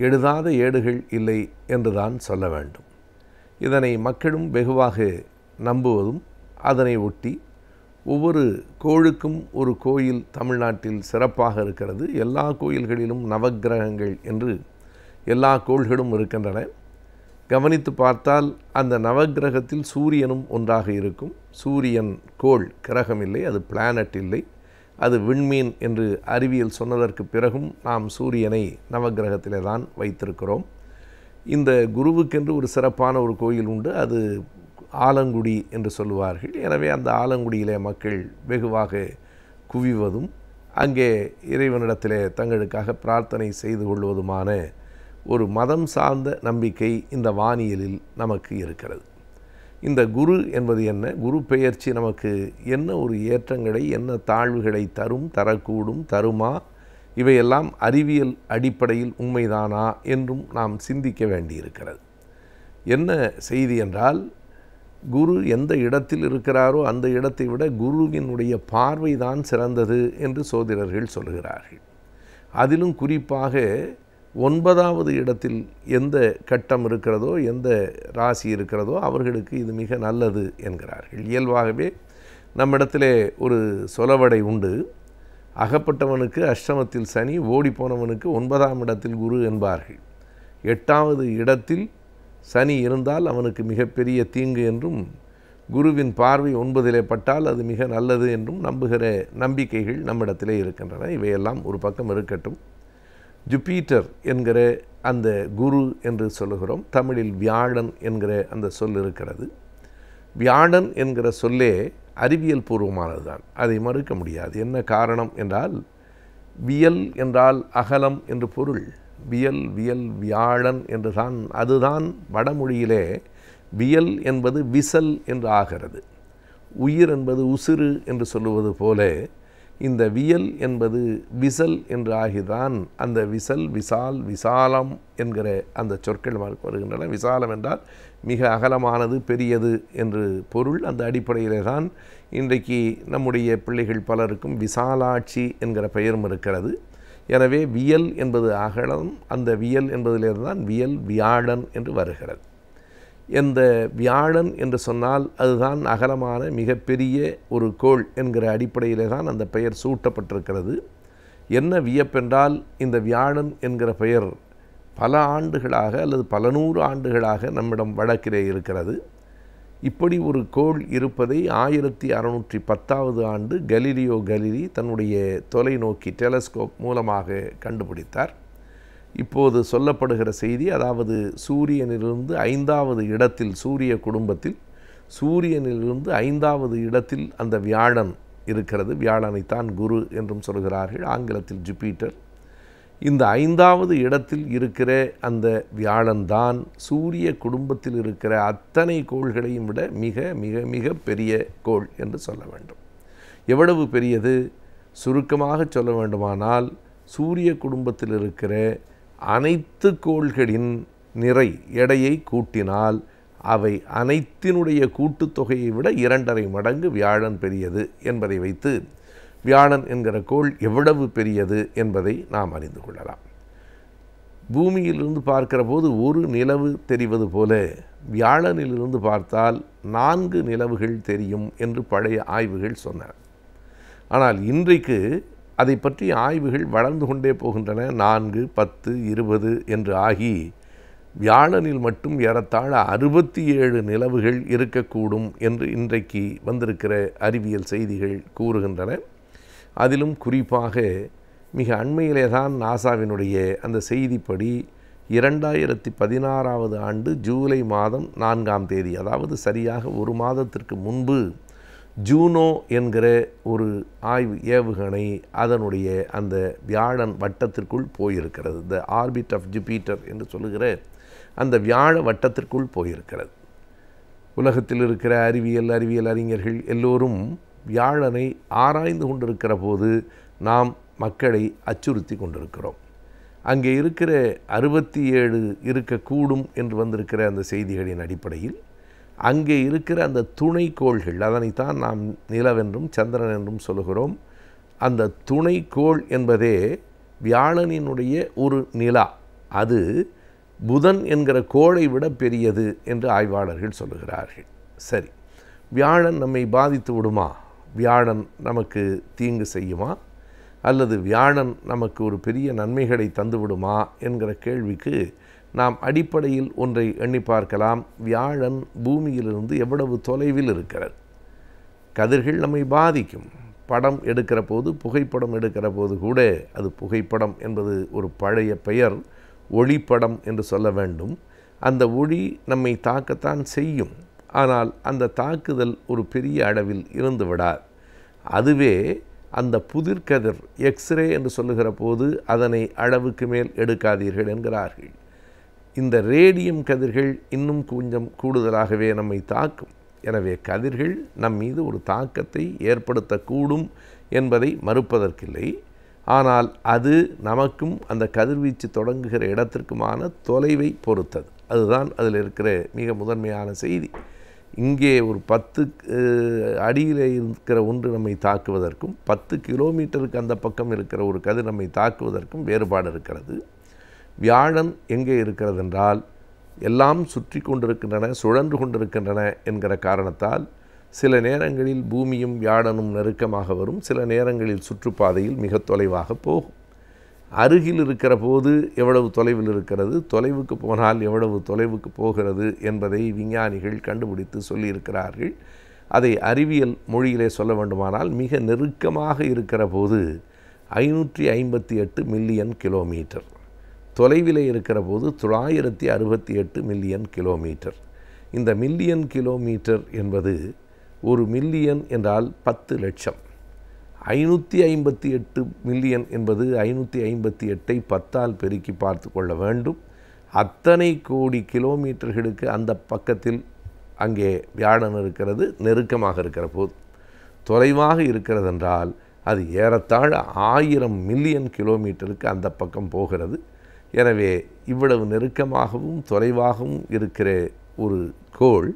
S6: எழுதாத ஏடுகள் இல்லை என்றுதான் சொல்ல வேண்டும். இதனை மக்களும் வெகுவாக நம்புவதும் அதனை ஒட்டி ஒவ்வொரு கோளுக்கும் ஒரு கோயில் தமிழ்நாட்டில் சிறப்பாக இருக்கிறது. எல்லா கோயில்களிலும் நவக்கிரகங்கள் என்று எல்லா கோள்களும் இருக்கின்றன. கவனித்து பார்த்தால் அந்த நவக்கிரகத்தில் சூரியனும் ஒன்றாக இருக்கும். சூரியன் கோள், கிரகம் இல்லை, அது பிளானட் இல்லை, அது விண்மீன் என்று அறிவியல் சொன்னதற்கு பிறகும் நாம் சூரியனை நவக்கிரகத்திலே தான் வைத்திருக்கிறோம். இந்த குருவுக்கென்று ஒரு சிறப்பான ஒரு கோயில் உண்டு, அது ஆலங்குடி என்று சொல்லுவார்கள். எனவே அந்த ஆலங்குடியிலே மக்கள் வெகுவாக குவிவதும் அங்கே இறைவனிடத்திலே தங்களுக்காக பிரார்த்தனை செய்து கொள்வதுமான ஒரு மதம் சார்ந்த நம்பிக்கை இந்த வானியலில் நமக்கு இருக்கிறது. இந்த குரு என்பது என்ன, குரு பெயர்ச்சி நமக்கு என்ன ஒரு ஏற்றங்களை, என்ன தாழ்வுகளை தரும், தரக்கூடும், தருமா, இவையெல்லாம் அறிவியல் அடிப்படையில் உண்மைதானா என்றும் நாம் சிந்திக்க வேண்டியிருக்கிறது. என்ன செய்தி என்றால், குரு எந்த இடத்தில் இருக்கிறாரோ அந்த இடத்தை விட குருவினுடைய பார்வைதான் சிறந்தது என்று சோதிடர்கள் சொல்கிறார்கள். அதிலும் குறிப்பாக 9வது இடத்தில் எந்த கட்டம் இருக்கிறதோ, எந்த ராசி இருக்கிறதோ அவர்களுக்கு இது மிக நல்லது என்கிறார்கள். இயல்பாகவே நம்மிடத்திலே ஒரு சொலவடை உண்டு, அகப்பட்டவனுக்கு அஷ்டமத்தில் சனி, ஓடிப்போனவனுக்கு 9ஆம் இடத்தில் குரு என்பார்கள். 8வது இடத்தில் சனி இருந்தால் அவனுக்கு மிகப்பெரிய தீங்கு என்றும், குருவின் பார்வை 9லே பட்டால் அது மிக நல்லது என்றும் நம்புகிற நம்பிக்கைகள் நம்மிடத்திலே இருக்கின்றன. இவையெல்லாம் ஒரு பக்கம் இருக்கட்டும். ஜூபிட்டர் என்கிற அந்த குரு என்று சொல்லுகிறோம். தமிழில் வியாழன் என்கிற அந்த சொல் இருக்கிறது. வியாழன் என்கிற சொல்லே அறிவியல் பூர்வமானது தான், அதை மறுக்க முடியாது. என்ன காரணம் என்றால், வியல் என்றால் அகலம் என்று பொருள். வியல் வியல் வியாழன் என்று தான், அதுதான் வடமொழியிலே வியல் என்பது விசல் என்று ஆகிறது. உயிர் என்பது உசிறு என்று சொல்லுவது போல இந்த வியல் என்பது விசல் என்று ஆகிதான் அந்த விசல், விசால், விசாலம் என்கிற அந்த சொற்கள் வருகின்றன. விசாலம் என்றால் மிக அகலமானது, பெரியது என்று பொருள். அந்த அடிப்படையிலே தான் இன்றைக்கு நம்முடைய பிள்ளைகள் பலருக்கும் விசாலாட்சி என்கிற பெயரும் இருக்கிறது. எனவே வியல் என்பது அகலம், அந்த வியல் என்பதிலிருந்து தான் வியல் வியாழன் என்று வருகிறது. இந்த வியாழன் என்று சொன்னால் அதுதான் அகலமான மிகப்பெரிய ஒரு கோள் என்கிற அடிப்படையிலே தான் அந்த பெயர் சூட்டப்பட்டிருக்கிறது. என்ன வியப்பென்றால் இந்த வியாழன் என்கிற பெயர் பல ஆண்டுகளாக அல்லது பல நூறு ஆண்டுகளாக நம்மிடம் வழக்கிலே இருக்கிறது. இப்படி ஒரு கோள் இருப்பதை 1610 ஆண்டு கலீலியோ கலிலி தன்னுடைய தொலைநோக்கி டெலஸ்கோப் மூலமாக கண்டுபிடித்தார். இப்போது சொல்லப்படுகிற செய்தி, அதாவது சூரியனிலிருந்து 5வது இடத்தில், சூரிய குடும்பத்தில் சூரியனிலிருந்து 5வது இடத்தில் அந்த வியாழன் இருக்கிறது. வியாழனைத்தான் குரு என்றும் சொல்கிறார்கள், ஆங்கிலத்தில் ஜூபிட்டர். இந்த 5வது இடத்தில் இருக்கிற அந்த வியாழன்தான் சூரிய குடும்பத்தில் இருக்கிற அத்தனை கோள்களையும் விட மிக மிக மிக பெரிய கோள் என்று சொல்ல வேண்டும். எவ்வளவு பெரியது? சுருக்கமாக சொல்ல வேண்டுமானால், சூரிய குடும்பத்தில் இருக்கிற அனைத்து கோள்களின் நிறை எடையை கூட்டினால் அவை அனைத்தினுடைய கூட்டுத்தொகையை விட 2.5 மடங்கு வியாழன் பெரியது என்பதை வைத்து வியாழன் என்கிற கோள் எவ்வளவு பெரியது என்பதை நாம் அறிந்து கொள்ளலாம். பூமியிலிருந்து பார்க்கிற போது ஒரு நிலவு தெரிவது போல வியாழனிலிருந்து பார்த்தால் 4 நிலவுகள் தெரியும் என்று பழைய ஆய்வுகள் சொன்னன. ஆனால் இன்றைக்கு அதை பற்றி ஆய்வுகள் வளர்ந்து கொண்டே போகின்றன. 4, 10, 20 என்று ஆகி வியாழனில் மட்டும் ஏறத்தாழ 67 நிலவுகள் இருக்கக்கூடும் என்று இன்றைக்கு வந்திருக்கிற அறிவியல் செய்திகள் கூறுகின்றன. அதிலும் குறிப்பாக மிக அண்மையிலே தான் நாசாவினுடைய அந்த செய்திப்படி 2016 ஆண்டு ஜூலை மாதம் 4ஆம் தேதி, அதாவது சரியாக ஒரு மாதத்திற்கு முன்பு, ஜூனோ என்கிற ஒரு ஆய்வு ஏவுகணை அதனுடைய அந்த வியாழன் வட்டத்திற்குள் போயிருக்கிறது. த ஆர்பிட் ஆஃப் ஜூபிட்டர் என்று சொல்லுகிற அந்த வியாழ வட்டத்திற்குள் போயிருக்கிறது. உலகத்தில் இருக்கிற அறிவியல் அறிஞர்கள் எல்லோரும் வியாழனை ஆராய்ந்து கொண்டிருக்கிற போது நாம் மக்களை அச்சுறுத்தி கொண்டிருக்கிறோம். அங்கே இருக்கிற 67 இருக்கக்கூடும் என்று வந்திருக்கிற அந்த செய்திகளின் அடிப்படையில் அங்கே இருக்கிற அந்த துணைக்கோள்கள், அதனைத்தான் நாம் நிலவென்றும் சந்திரன் என்றும் சொல்லுகிறோம். அந்த துணைக்கோள் என்பதே வியாழனினுடைய ஒரு நிலா. அது புதன் என்கிற கோளை விட பெரியது என்று ஆய்வாளர்கள் சொல்லுகிறார்கள். சரி, வியாழன் நம்மை பாதித்து விடுமா? வியாழன் நமக்கு தீங்கு செய்யுமா? அல்லது வியாழன் நமக்கு ஒரு பெரிய நன்மைகளை தந்துவிடுமா என்கிற கேள்விக்கு நாம் அடிப்படையில் ஒன்றை எண்ணி பார்க்கலாம். வியாழன் பூமியிலிருந்து எவ்வளவு தொலைவில் இருக்கிறது? கதிர்கள் நம்மை பாதிக்கும். படம் எடுக்கிற போது, புகைப்படம் எடுக்கிற போது கூட, அது புகைப்படம் என்பது ஒரு பழைய பெயர், ஒளிப்படம் என்று சொல்ல வேண்டும். அந்த ஒளி நம்மை தாக்கத்தான் செய்யும். ஆனால் அந்த தாக்குதல் ஒரு பெரிய அளவில் இருந்து விடாது. அதுவே அந்த புதிர்கதிர், எக்ஸ்ரே என்று சொல்லுகிற போது அதனை அளவுக்கு மேல் எடுக்காதீர்கள் என்கிறார்கள். இந்த ரேடியம் கதிர்கள் இன்னும் கொஞ்சம் கூடுதலாகவே நம்மை தாக்கும். எனவே கதிர்கள் நம் மீது ஒரு தாக்கத்தை ஏற்படுத்தக்கூடும் என்பதை மறுப்பதற்கில்லை. ஆனால் அது நமக்கும் அந்த கதிர்வீச்சு தொடங்குகிற இடத்திற்குமான தொலைவை பொறுத்தது. அதுதான் அதில் இருக்கிற மிக முதன்மையான செய்தி. இங்கே ஒரு 10 அடியில் இருக்கிற ஒன்று நம்மை தாக்குவதற்கும் 10 கிலோமீட்டருக்கு அந்த பக்கம் இருக்கிற ஒரு கதிர் நம்மை தாக்குவதற்கும் வேறுபாடு இருக்கிறது. வியாழன் எங்கே இருக்கிறது என்றால், எல்லாம் சுற்றி கொண்டிருக்கின்றன, சுழன்று கொண்டிருக்கின்றன என்கிற காரணத்தால் சில நேரங்களில் பூமியும் வியாழனும் நெருக்கமாக வரும், சில நேரங்களில் சுற்றுப்பாதையில் மிக தொலைவாக போகும். அருகில் இருக்கிற போது எவ்வளவு தொலைவில் இருக்கிறது, தொலைவுக்கு போனால் எவ்வளவு தொலைவுக்கு போகிறது என்பதை விஞ்ஞானிகள் கண்டுபிடித்து சொல்லியிருக்கிறார்கள். அதை அறிவியல் மொழியிலே சொல்ல வேண்டுமானால், மிக நெருக்கமாக இருக்கிற போது 558 மில்லியன் கிலோமீட்டர், தொலைவிலே இருக்கிற போது 968 மில்லியன் கிலோமீட்டர். இந்த மில்லியன் கிலோமீட்டர் என்பது, ஒரு மில்லியன் என்றால் 10 லட்சம். 558 மில்லியன் என்பது 558ஐ 10ஆல் பெருக்கி பார்த்து கொள்ள வேண்டும். அத்தனை கோடி கிலோமீட்டர்களுக்கு அந்த பக்கத்தில் அங்கே வியாழன் இருக்கிறது, நெருக்கமாக இருக்கிற போது. தொலைவாக இருக்கிறது என்றால் அது ஏறத்தாழ 1000 மில்லியன் கிலோமீட்டருக்கு அந்த பக்கம் போகிறது. எனவே இவ்வளவு நெருக்கமாகவும் தொலைவாகவும் இருக்கிற ஒரு கோள்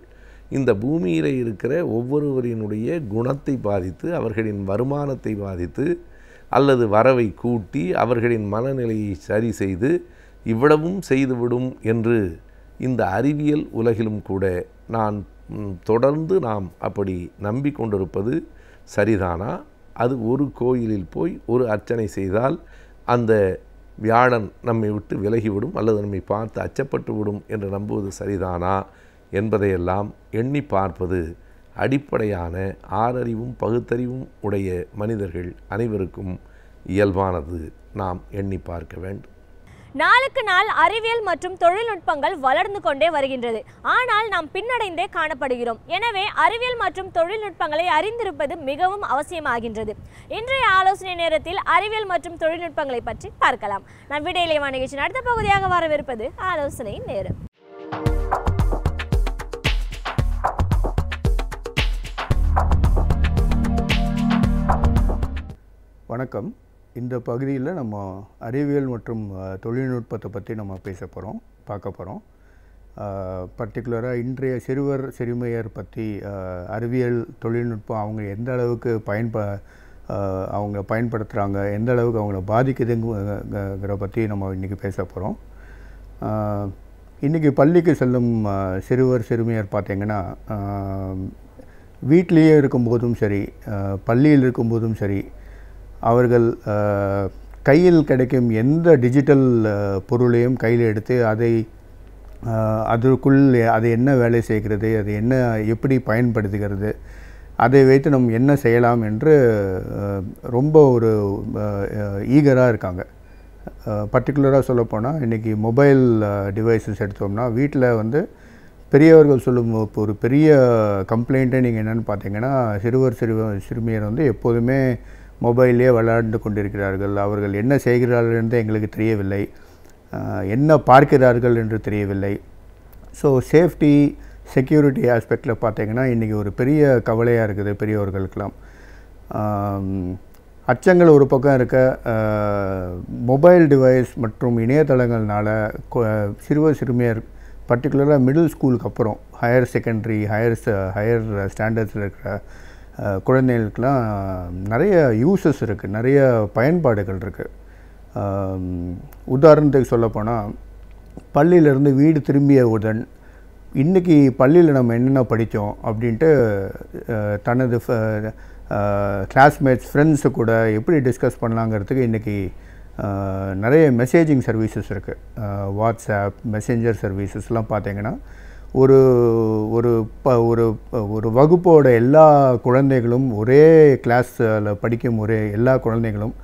S6: இந்த பூமியில் இருக்கிற ஒவ்வொருவரினுடைய குணத்தை பாதித்து, அவர்களின் வருமானத்தை பாதித்து, அல்லது வரவை கூட்டி அவர்களின் மனநிலையை சரி செய்து இவ்வளவும் செய்துவிடும் என்று இந்த அறிவியல் உலகிலும் கூட தொடர்ந்து நாம் அப்படி நம்பிக்கொண்டிருப்பது சரிதானா? அது ஒரு கோயிலில் போய் ஒரு அர்ச்சனை செய்தால் அந்த வியாழன் நம்மை விட்டு விலகிவிடும் அல்லது நம்மை பார்த்து அச்சப்பட்டு விடும் என்று நம்புவது சரிதானா என்பதையெல்லாம் எண்ணி பார்ப்பது அடிப்படையான ஆறறிவும் பகுத்தறிவும் உடைய மனிதர்கள் அனைவருக்கும் இயல்பானது. நாம் எண்ணி பார்க்க வேண்டும்.
S1: நாளுக்கு நாள் அறிவியல் மற்றும் தொழில்நுட்பங்கள் வளர்ந்து கொண்டே வருகின்றது. ஆனால் நாம் பின்னடைந்தே காணப்படுகிறோம். எனவே அறிவியல் மற்றும் தொழில்நுட்பங்களை அறிந்திருப்பது மிகவும் அவசியமாகின்றது. இன்றைய ஆலோசனை நேரத்தில் அறிவியல் மற்றும் தொழில்நுட்பங்களை பற்றி பார்க்கலாம். நான் விடையிலேவா நிகழ்ச்சியின் அடுத்த பகுதியாக வரவிருப்பது ஆலோசனை நேரம்.
S7: வணக்கம். இந்த பகுதியில் நம்ம அறிவியல் மற்றும் தொழில்நுட்பத்தை பற்றி நம்ம பார்க்க போகிறோம். பர்டிகுலராக இன்றைய சிறுவர் சிறுமியர் பற்றி அறிவியல் தொழில்நுட்பம் அவங்க எந்த அளவுக்கு அவங்க பயன்படுத்துகிறாங்க, எந்த அளவுக்கு அவங்கள பாதிக்குதுங்கிற பற்றி நம்ம இன்றைக்கி பேச போகிறோம். இன்றைக்கி பள்ளிக்கு செல்லும் சிறுவர் சிறுமியர் பார்த்திங்கன்னா வீட்டிலேயே இருக்கும்போதும் சரி, பள்ளியில் இருக்கும்போதும் சரி, அவர்கள் கையில் கிடைக்கும் எந்த டிஜிட்டல் பொருளையும் கையில் எடுத்து அதற்குள் அது என்ன வேலை செய்கிறது, அது என்ன எப்படி பயன்படுத்துகிறது, அதை வைத்து நம்ம என்ன செய்யலாம் என்று ரொம்ப ஒரு ஈகராக இருக்காங்க. பர்டிகுலராக சொல்லப்போனால் இன்றைக்கி மொபைல் டிவைசஸ் எடுத்தோம்னா வீட்டில் வந்து பெரியவர்கள் சொல்லும் ஒரு பெரிய கம்ப்ளைண்ட்டே நீங்கள் என்னென்னு பார்த்தீங்கன்னா, சிறுமியர் வந்து எப்போதுமே மொபைல்லே விளையாண்டு கொண்டிருக்கிறார்கள். அவர்கள் என்ன செய்கிறார்கள் என்று எங்களுக்கு தெரியவில்லை, என்ன பார்க்கிறார்கள் என்று தெரியவில்லை. ஸோ சேஃப்டி செக்யூரிட்டி ஆஸ்பெக்டில் பார்த்திங்கன்னா இன்றைக்கி ஒரு பெரிய கவலையாக இருக்குது பெரியவர்களுக்கெல்லாம். அச்சங்கள் ஒரு பக்கம் இருக்க, மொபைல் டிவைஸ் மற்றும் இணையதளங்கள்னால சிறுமியர் பர்டிகுலராக மிடில் ஸ்கூலுக்கு அப்புறம் ஹையர் செகண்டரி ஹையர் ஸ்டாண்டர்ட்ஸில் இருக்கிற குழந்தைகளுக்கெல்லாம் நிறைய யூசஸ் இருக்குது, நிறைய பயன்பாடுகள் இருக்குது. உதாரணத்துக்கு சொல்லப்போனால் பள்ளியிலேருந்து வீடு திரும்பியவுடன் இன்றைக்கி பள்ளியில் நம்ம என்னென்ன படித்தோம் அப்படின்ட்டு தனது கிளாஸ்மேட்ஸ் ஃப்ரெண்ட்ஸு கூட எப்படி டிஸ்கஸ் பண்ணலாங்கிறதுக்கு இன்றைக்கி நிறைய மெசேஜிங் சர்வீசஸ் இருக்குது. வாட்ஸ்அப் மெசேஞ்சர் சர்வீசஸ்லாம் பார்த்திங்கன்னா ஒரு ஒரு ஒரு வகுப்போட எல்லா குழந்தைகளும் ஒரே கிளாஸில் படிக்கும் எல்லா குழந்தைகளும்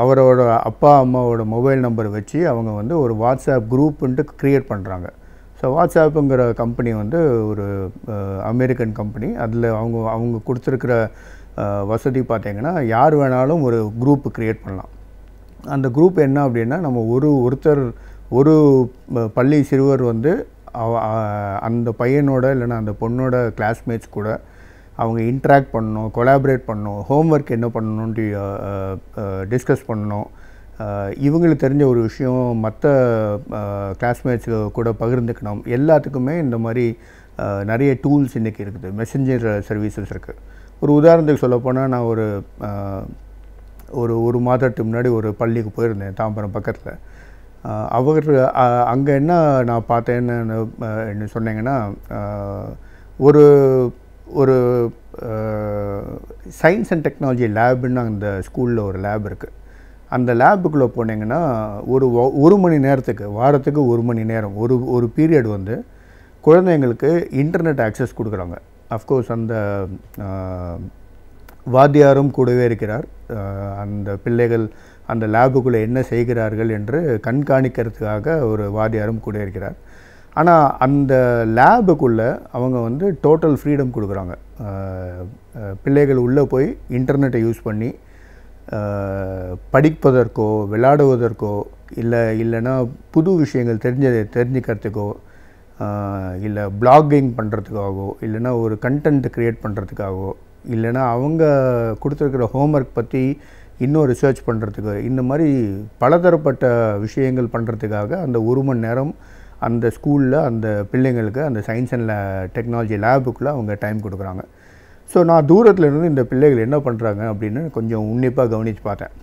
S7: அவரோட அப்பா அம்மாவோட மொபைல் நம்பர் வச்சு அவங்க வந்து ஒரு வாட்ஸ்அப் குரூப்புன்ட்டு க்ரியேட் பண்ணுறாங்க. ஸோ வாட்ஸ்அப்புங்கிற கம்பெனி வந்து ஒரு அமெரிக்கன் கம்பெனி. அதில் அவங்க கொடுத்துருக்கிற வசதி பார்த்திங்கன்னா யார் வேணாலும் ஒரு குரூப்பு க்ரியேட் பண்ணலாம். அந்த குரூப் என்ன அப்படின்னா, நம்ம ஒருத்தர் ஒரு பள்ளி சிறுவர் வந்து அந்த பையனோட இல்லைன்னா அந்த பொண்ணோட கிளாஸ்மேட்ஸ் கூட அவங்க இன்ட்ராக்ட் பண்ணணும், கொலாபரேட் பண்ணணும், ஹோம்ஒர்க் என்ன பண்ணணுன்ட்டு டிஸ்கஸ் பண்ணணும். இவங்களுக்கு தெரிஞ்ச ஒரு விஷயம் மற்ற கிளாஸ்மேட்ஸ் கூட பகிர்ந்துக்கணும். எல்லாத்துக்குமே இந்த மாதிரி நிறைய டூல்ஸ் இன்றைக்கி இருக்குது, மெசேஞ்சர் சர்வீசஸ் இருக்குது. ஒரு உதாரணத்துக்கு சொல்லப்போனால் நான் ஒரு மாதத்துக்கு முன்னாடி ஒரு பள்ளிக்கு போயிருந்தேன் தாம்பரம் பக்கத்தில். அங்கே என்ன நான் பார்த்தேன்னு சொன்னீங்கன்னா, ஒரு ஒரு சயின்ஸ் அண்ட் டெக்னாலஜி லேபுன்னு அந்த ஸ்கூலில் ஒரு லேப் இருக்குது. அந்த லேபுக்குள்ளே போனீங்கன்னா ஒரு மணி நேரத்துக்கு, வாரத்துக்கு 1 மணி நேரம் ஒரு பீரியட் வந்து குழந்தைங்களுக்கு இன்டர்நெட் ஆக்சஸ் கொடுக்குறாங்க. அஃப்கோர்ஸ் அந்த வாத்தியாரும் கூடவே இருக்கிறார். அந்த பிள்ளைகள் அந்த லேபுக்குள்ளே என்ன செய்கிறார்கள் என்று கண்காணிக்கிறதுக்காக ஒரு வாத்தியாரும் கூட இருக்கிறார். ஆனால் அந்த லேபுக்குள்ளே அவங்க வந்து டோட்டல் ஃப்ரீடம் கொடுக்குறாங்க. பிள்ளைகள் உள்ளே போய் இன்டர்நெட்டை யூஸ் பண்ணி படிப்பதற்கோ விளையாடுவதற்கோ இல்லைன்னா புது விஷயங்கள் தெரிஞ்சுக்கிறதுக்கோ இல்லை பிளாகிங் பண்ணுறதுக்காகவோ இல்லைன்னா ஒரு கண்டென்ட் க்ரியேட் பண்ணுறதுக்காகவோ இல்லைன்னா அவங்க கொடுத்துருக்கிற ஹோம்ஒர்க் பற்றி இன்னும் ரிசர்ச் பண்ணுறதுக்கு, இந்த மாதிரி பலதரப்பட்ட விஷயங்கள் பண்ணுறதுக்காக அந்த 1 மணி நேரம் அந்த ஸ்கூலில் அந்த பிள்ளைங்களுக்கு அந்த சயின்ஸ் அண்ட் டெக்னாலஜி லேபுக்குள்ளே அவங்க டைம் கொடுக்குறாங்க. ஸோ நான் தூரத்தில் இருந்து இந்த பிள்ளைகள் என்ன பண்ணுறாங்க அப்படின்னு கொஞ்சம் உன்னிப்பாக கவனித்து பார்த்தேன்.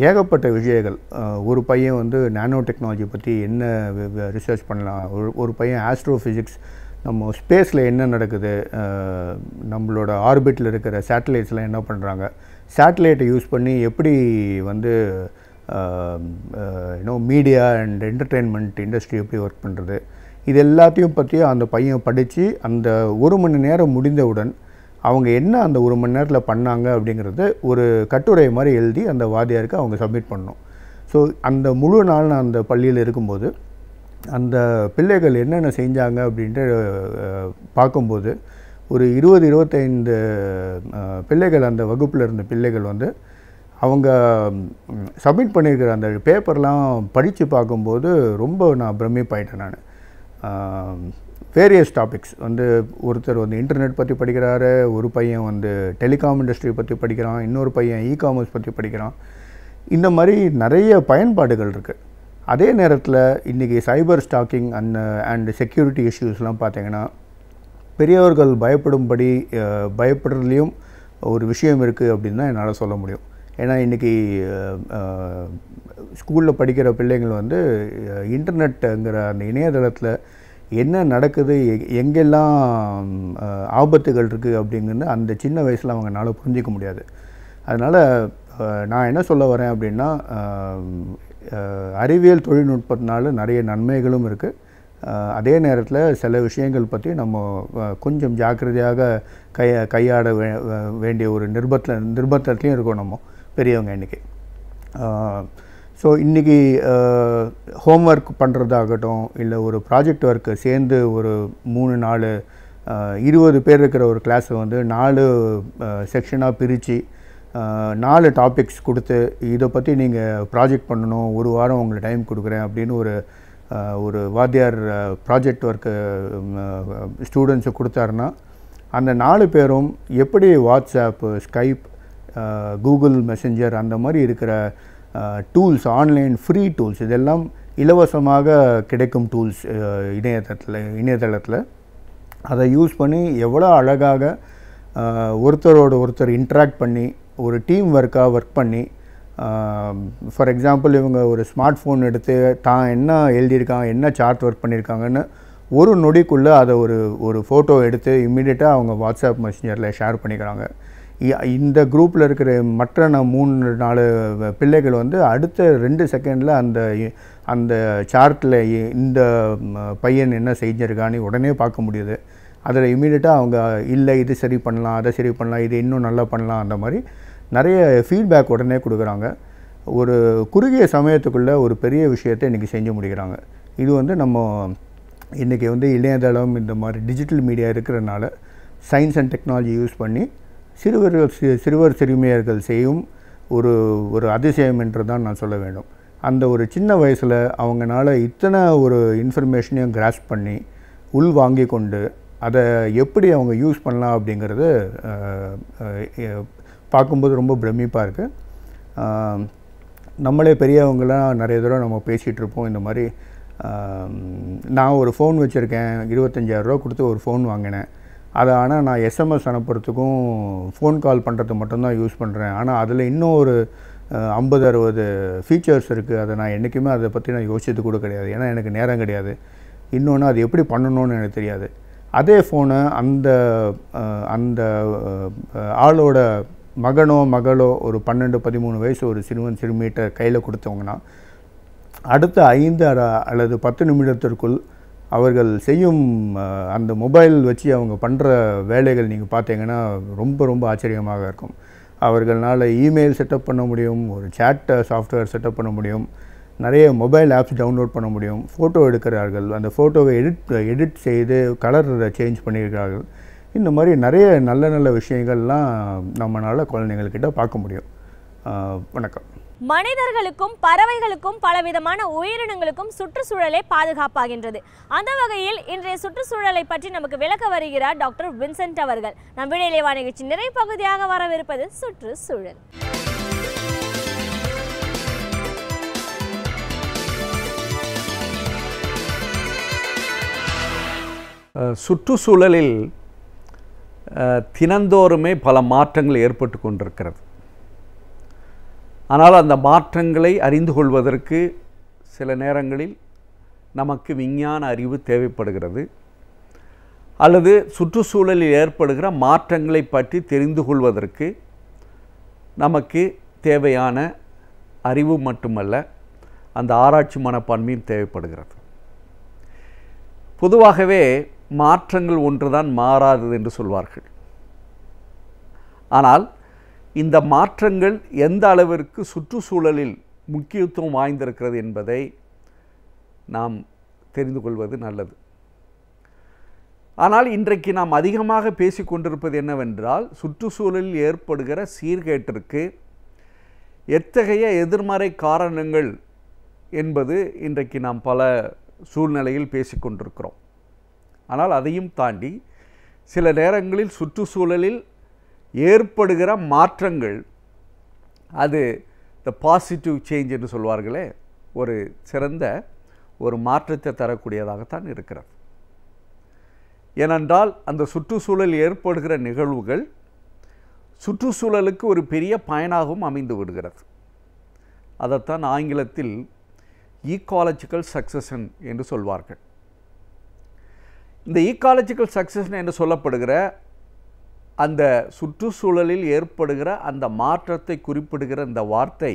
S7: ஏகப்பட்ட விஷயங்கள். ஒரு பையன் வந்து நானோ டெக்னாலஜி பற்றி என்ன ரிசர்ச் பண்ணலாம், ஒரு பையன் ஆஸ்ட்ரோஃபிசிக்ஸ் நம்ம ஸ்பேஸில் என்ன நடக்குது, நம்மளோட ஆர்பிட்டில் இருக்கிற சேட்டலைட்ஸ்லாம் என்ன பண்ணுறாங்க, சேட்டலைட்டை யூஸ் பண்ணி எப்படி வந்து மீடியா அண்ட் என்டர்டெயின்மெண்ட் இண்டஸ்ட்ரி எப்படி ஒர்க் பண்ணுறது, இது எல்லாத்தையும் பற்றி அந்த பையன் படித்து அந்த 1 மணி நேரம் முடிந்தவுடன் அவங்க என்ன அந்த 1 மணி நேரத்தில் பண்ணாங்க அப்படிங்கிறது ஒரு கட்டுரை மாதிரி எழுதி அந்த வாத்தியாருக்கு அவங்க சப்மிட் பண்ணணும். ஸோ அந்த முழு நாள் நான் அந்த பள்ளியில் இருக்கும்போது அந்த பிள்ளைகள் என்னென்ன செஞ்சாங்க அப்படின்ட்டு பார்க்கும்போது ஒரு 20-25 பிள்ளைகள் அந்த வகுப்பில் இருந்த பிள்ளைகள் வந்து அவங்க சப்மிட் பண்ணியிருக்கிற அந்த பேப்பர்லாம் படித்து பார்க்கும்போது ரொம்ப நான் பிரமிப்பாயிட்டேன். நான் வேரியஸ் டாபிக்ஸ் வந்து ஒருத்தர் வந்து இன்டர்நெட் பற்றி படிக்கிறாரு, ஒரு பையன் வந்து டெலிகாம் இண்டஸ்ட்ரி பற்றி படிக்கிறான், இன்னொரு பையன் இ-காமர்ஸ் பற்றி படிக்கிறான். இந்த மாதிரி நிறைய பயன்பாடுகள் இருக்குது. அதே நேரத்தில் இன்றைக்கி சைபர் ஸ்டாக்கிங் அண்ட் செக்யூரிட்டி இஷ்யூஸ்லாம் பார்த்திங்கன்னா பெரியவர்கள் பயப்படும்படி பயப்படுறதுலேயும் ஒரு விஷயம் இருக்குது அப்படின்னு தான் என்னால் சொல்ல முடியும். ஏன்னா இன்றைக்கி ஸ்கூலில் படிக்கிற பிள்ளைங்கள் வந்து இன்டர்நெட்டுங்கிற அந்த இணையதளத்தில் என்ன நடக்குது, எங்கெல்லாம் ஆபத்துகள் இருக்குது அப்படிங்கிறது அந்த சின்ன வயசில் அவங்களால புரிஞ்சிக்க முடியாது. அதனால் நான் என்ன சொல்ல வரேன் அப்படின்னா, அறிவியல் தொழில்நுட்பத்தினால நிறைய நன்மைகளும் இருக்குது. அதே நேரத்தில் சில விஷயங்கள் பற்றி நம்ம கொஞ்சம் ஜாக்கிரதையாக கையாட வேண்டிய ஒரு நிர்பந்தத்துலேயும் இருக்கோம் நம்ம பெரியவங்க இன்றைக்கி. ஸோ இன்றைக்கி ஹோம்ஒர்க் பண்ணுறதாகட்டும், இல்லை ஒரு ப்ராஜெக்ட் ஒர்க்கு சேர்ந்து ஒரு 3-4 20 பேர் இருக்கிற ஒரு கிளாஸை வந்து 4 செக்ஷனாக பிரித்து 4 டாபிக்ஸ் கொடுத்து இதை பற்றி நீங்கள் ப்ராஜெக்ட் பண்ணணும், 1 வாரம் உங்களுக்கு டைம் கொடுக்குறேன் அப்படின்னு ஒரு வாத்தியார் ப்ராஜெக்ட் ஒர்க்கு ஸ்டூடெண்ட்ஸை கொடுத்தாருன்னா அந்த 4 பேரும் எப்படி வாட்ஸ்அப், ஸ்கைப், கூகுள் மெசஞ்சர் அந்த மாதிரி இருக்கிற டூல்ஸ், ஆன்லைன் ஃப்ரீ டூல்ஸ், இதெல்லாம் இலவசமாக கிடைக்கும் டூல்ஸ் இணையதளத்தில் அதை யூஸ் பண்ணி எவ்வளோ அழகாக ஒருத்தரோட ஒருத்தர் இன்ட்ராக்ட் பண்ணி ஒரு டீம் ஒர்க் பண்ணி, ஃபார் எக்ஸாம்பிள் இவங்க ஒரு ஸ்மார்ட் ஃபோன் எடுத்து தான் என்ன எழுதியிருக்காங்க, என்ன சார்ட் ஒர்க் பண்ணியிருக்காங்கன்னு ஒரு நொடிக்குள்ளே அதை ஒரு ஃபோட்டோ எடுத்து இம்மிடியட்டாக அவங்க வாட்ஸ்அப் மெசஞ்சரில் ஷேர் பண்ணிக்கிறாங்க. இந்த குரூப்பில் இருக்கிற மற்ற 3-4 பிள்ளைகள் வந்து அடுத்த 2 செகண்டில் அந்த சார்ட்டில் இந்த பையன் என்ன செஞ்சிருக்கான்னு உடனே பார்க்க முடியுது. அதில் இமீடியட்டாக அவங்க இல்லை இது சரி பண்ணலாம், அதை சரி பண்ணலாம், இது இன்னும் நல்லா பண்ணலாம், அந்த மாதிரி நிறைய ஃபீட்பேக் உடனே கொடுக்குறாங்க. ஒரு குறுகிய சமயத்துக்குள்ளே ஒரு பெரிய விஷயத்தை இன்றைக்கி செஞ்சு முடிக்கிறாங்க. இது வந்து நம்ம இன்றைக்கி வந்து இணையதளம் இந்த மாதிரி டிஜிட்டல் மீடியா இருக்கிறதுனால சயின்ஸ் அண்ட் டெக்னாலஜி யூஸ் பண்ணி சிறுவர் சிறுமியர்கள் செய்யும் ஒரு அதிசயம் என்று தான் நான் சொல்ல வேண்டும். அந்த ஒரு சின்ன வயசில் அவங்களால இத்தனை ஒரு இன்ஃபர்மேஷனையும் கிராஸ்ப் பண்ணி உள் வாங்கி கொண்டு அதை எப்படி அவங்க யூஸ் பண்ணலாம் அப்படிங்கிறது பார்க்கும்போது ரொம்ப பிரமிப்பாக இருக்குது. நம்மளே பெரியவங்களாம் நிறைய தடவை நம்ம பேசிகிட்டு இருப்போம் இந்த மாதிரி. நான் ஒரு ஃபோன் வச்சுருக்கேன், 25,000 ரூபா கொடுத்து ஒரு ஃபோன் வாங்கினேன். அதை ஆனால் நான் எஸ்எம்எஸ் அனுப்புறதுக்கும் ஃபோன் கால் பண்ணுறது மட்டும்தான் யூஸ் பண்ணுறேன். ஆனால் அதில் இன்னும் ஒரு 50-60 ஃபீச்சர்ஸ் இருக்குது. அதை நான் என்றைக்குமே அதை பற்றி நான் யோசிச்சது கூட கிடையாது. ஏன்னா எனக்கு நேரம் கிடையாது. இன்னொன்று அது எப்படி பண்ணணும்னு எனக்கு தெரியாது. அதே ஃபோனை அந்த ஆளோட மகனோ மகளோ ஒரு 12-13 வயசு ஒரு சிறுவன் சிறுமிகிட்ட கையில் கொடுத்தவங்கன்னா அடுத்த 5 அல்லது 10 நிமிடத்திற்குள் அவர்கள் செய்யும் அந்த மொபைல் வச்சு அவங்க பண்ணுற வேலைகள் நீங்கள் பார்த்தீங்கன்னா ரொம்ப ரொம்ப ஆச்சரியமாக இருக்கும். அவர்களால் இமெயில் செட்டப் பண்ண முடியும், ஒரு சேட் சாஃப்ட்வேர் செட்டப் பண்ண முடியும், நிறைய மொபைல் ஆப்ஸ் டவுன்லோட் பண்ண முடியும், ஃபோட்டோ எடுக்கிறார்கள், அந்த ஃபோட்டோவை எடிட் செய்து கலர் சேஞ்ச் பண்ணியிருக்கிறார்கள். இந்த மாதிரி நிறைய நல்ல நல்ல விஷயங்கள்லாம் நம்மளால் குழந்தைங்கள்கிட்ட பார்க்க முடியும். வணக்கம்.
S1: மனிதர்களுக்கும் பறவைகளுக்கும் பலவிதமான உயிரினங்களுக்கும் சுற்றுச்சூழலே பாதுகாப்பாகின்றது. அந்த வகையில் இன்றைய சுற்றுச்சூழலை பற்றி நமக்கு விளக்க வருகிறார் டாக்டர் வின்சென்ட் அவர்கள். நம் விடையிலேவா நிகழ்ச்சி நிறைய பகுதியாக வரவிருப்பது சுற்றுச்சூழல்.
S8: சுற்றுச்சூழலில் தினந்தோறுமே பல மாற்றங்கள் ஏற்பட்டு கொண்டிருக்கிறது. ஆனால் அந்த மாற்றங்களை அறிந்து கொள்வதற்கு சில நேரங்களில் நமக்கு விஞ்ஞான அறிவு தேவைப்படுகிறது. அல்லது சுற்றுச்சூழலில் ஏற்படுகிற மாற்றங்களை பற்றி தெரிந்து கொள்வதற்கு நமக்கு தேவையான அறிவு மட்டுமல்ல, அந்த ஆராய்ச்சி மனப்பான்மையும் தேவைப்படுகிறது. பொதுவாகவே மாற்றங்கள் ஒன்றுதான் மாறாதது என்று சொல்வார்கள். ஆனால் இந்த மாற்றங்கள் எந்த அளவிற்கு சுற்றுச்சூழலில் முக்கியத்துவம் வாய்ந்திருக்கிறது என்பதை நாம் தெரிந்து கொள்வது நல்லது. ஆனால் இன்றைக்கு நாம் அதிகமாக பேசிக்கொண்டிருப்பது என்னவென்றால், சுற்றுச்சூழலில் ஏற்படுகிற சீர்கேட்டிற்கு எத்தகைய எதிர்மறை காரணங்கள் என்பது இன்றைக்கு நாம் பல சூழ்நிலையில் பேசிக்கொண்டிருக்கிறோம். ஆனால் அதையும் தாண்டி சில நேரங்களில் சுற்றுச்சூழலில் ஏற்படுகிற மாற்றங்கள் அது த பாசிட்டிவ் சேஞ்ச் என்று சொல்வார்களே, ஒரு சிறந்த ஒரு மாற்றத்தை தரக்கூடியதாகத்தான் இருக்கிறது. ஏனென்றால் அந்த சுற்றுச்சூழல் ஏற்படுகிற நிகழ்வுகள் சுற்றுச்சூழலுக்கு ஒரு பெரிய பயனாகவும் அமைந்து விடுகிறது. அதைத்தான் ஆங்கிலத்தில் ஈக்காலஜிக்கல் சக்சஷன் என்று சொல்வார்கள். இந்த ஈக்காலஜிக்கல் சக்சஷன் என்று சொல்லப்படுகிற அந்த சுற்றுச்சூழலில் ஏற்படுகிற அந்த மாற்றத்தை குறிப்பிடுகிற இந்த வார்த்தை,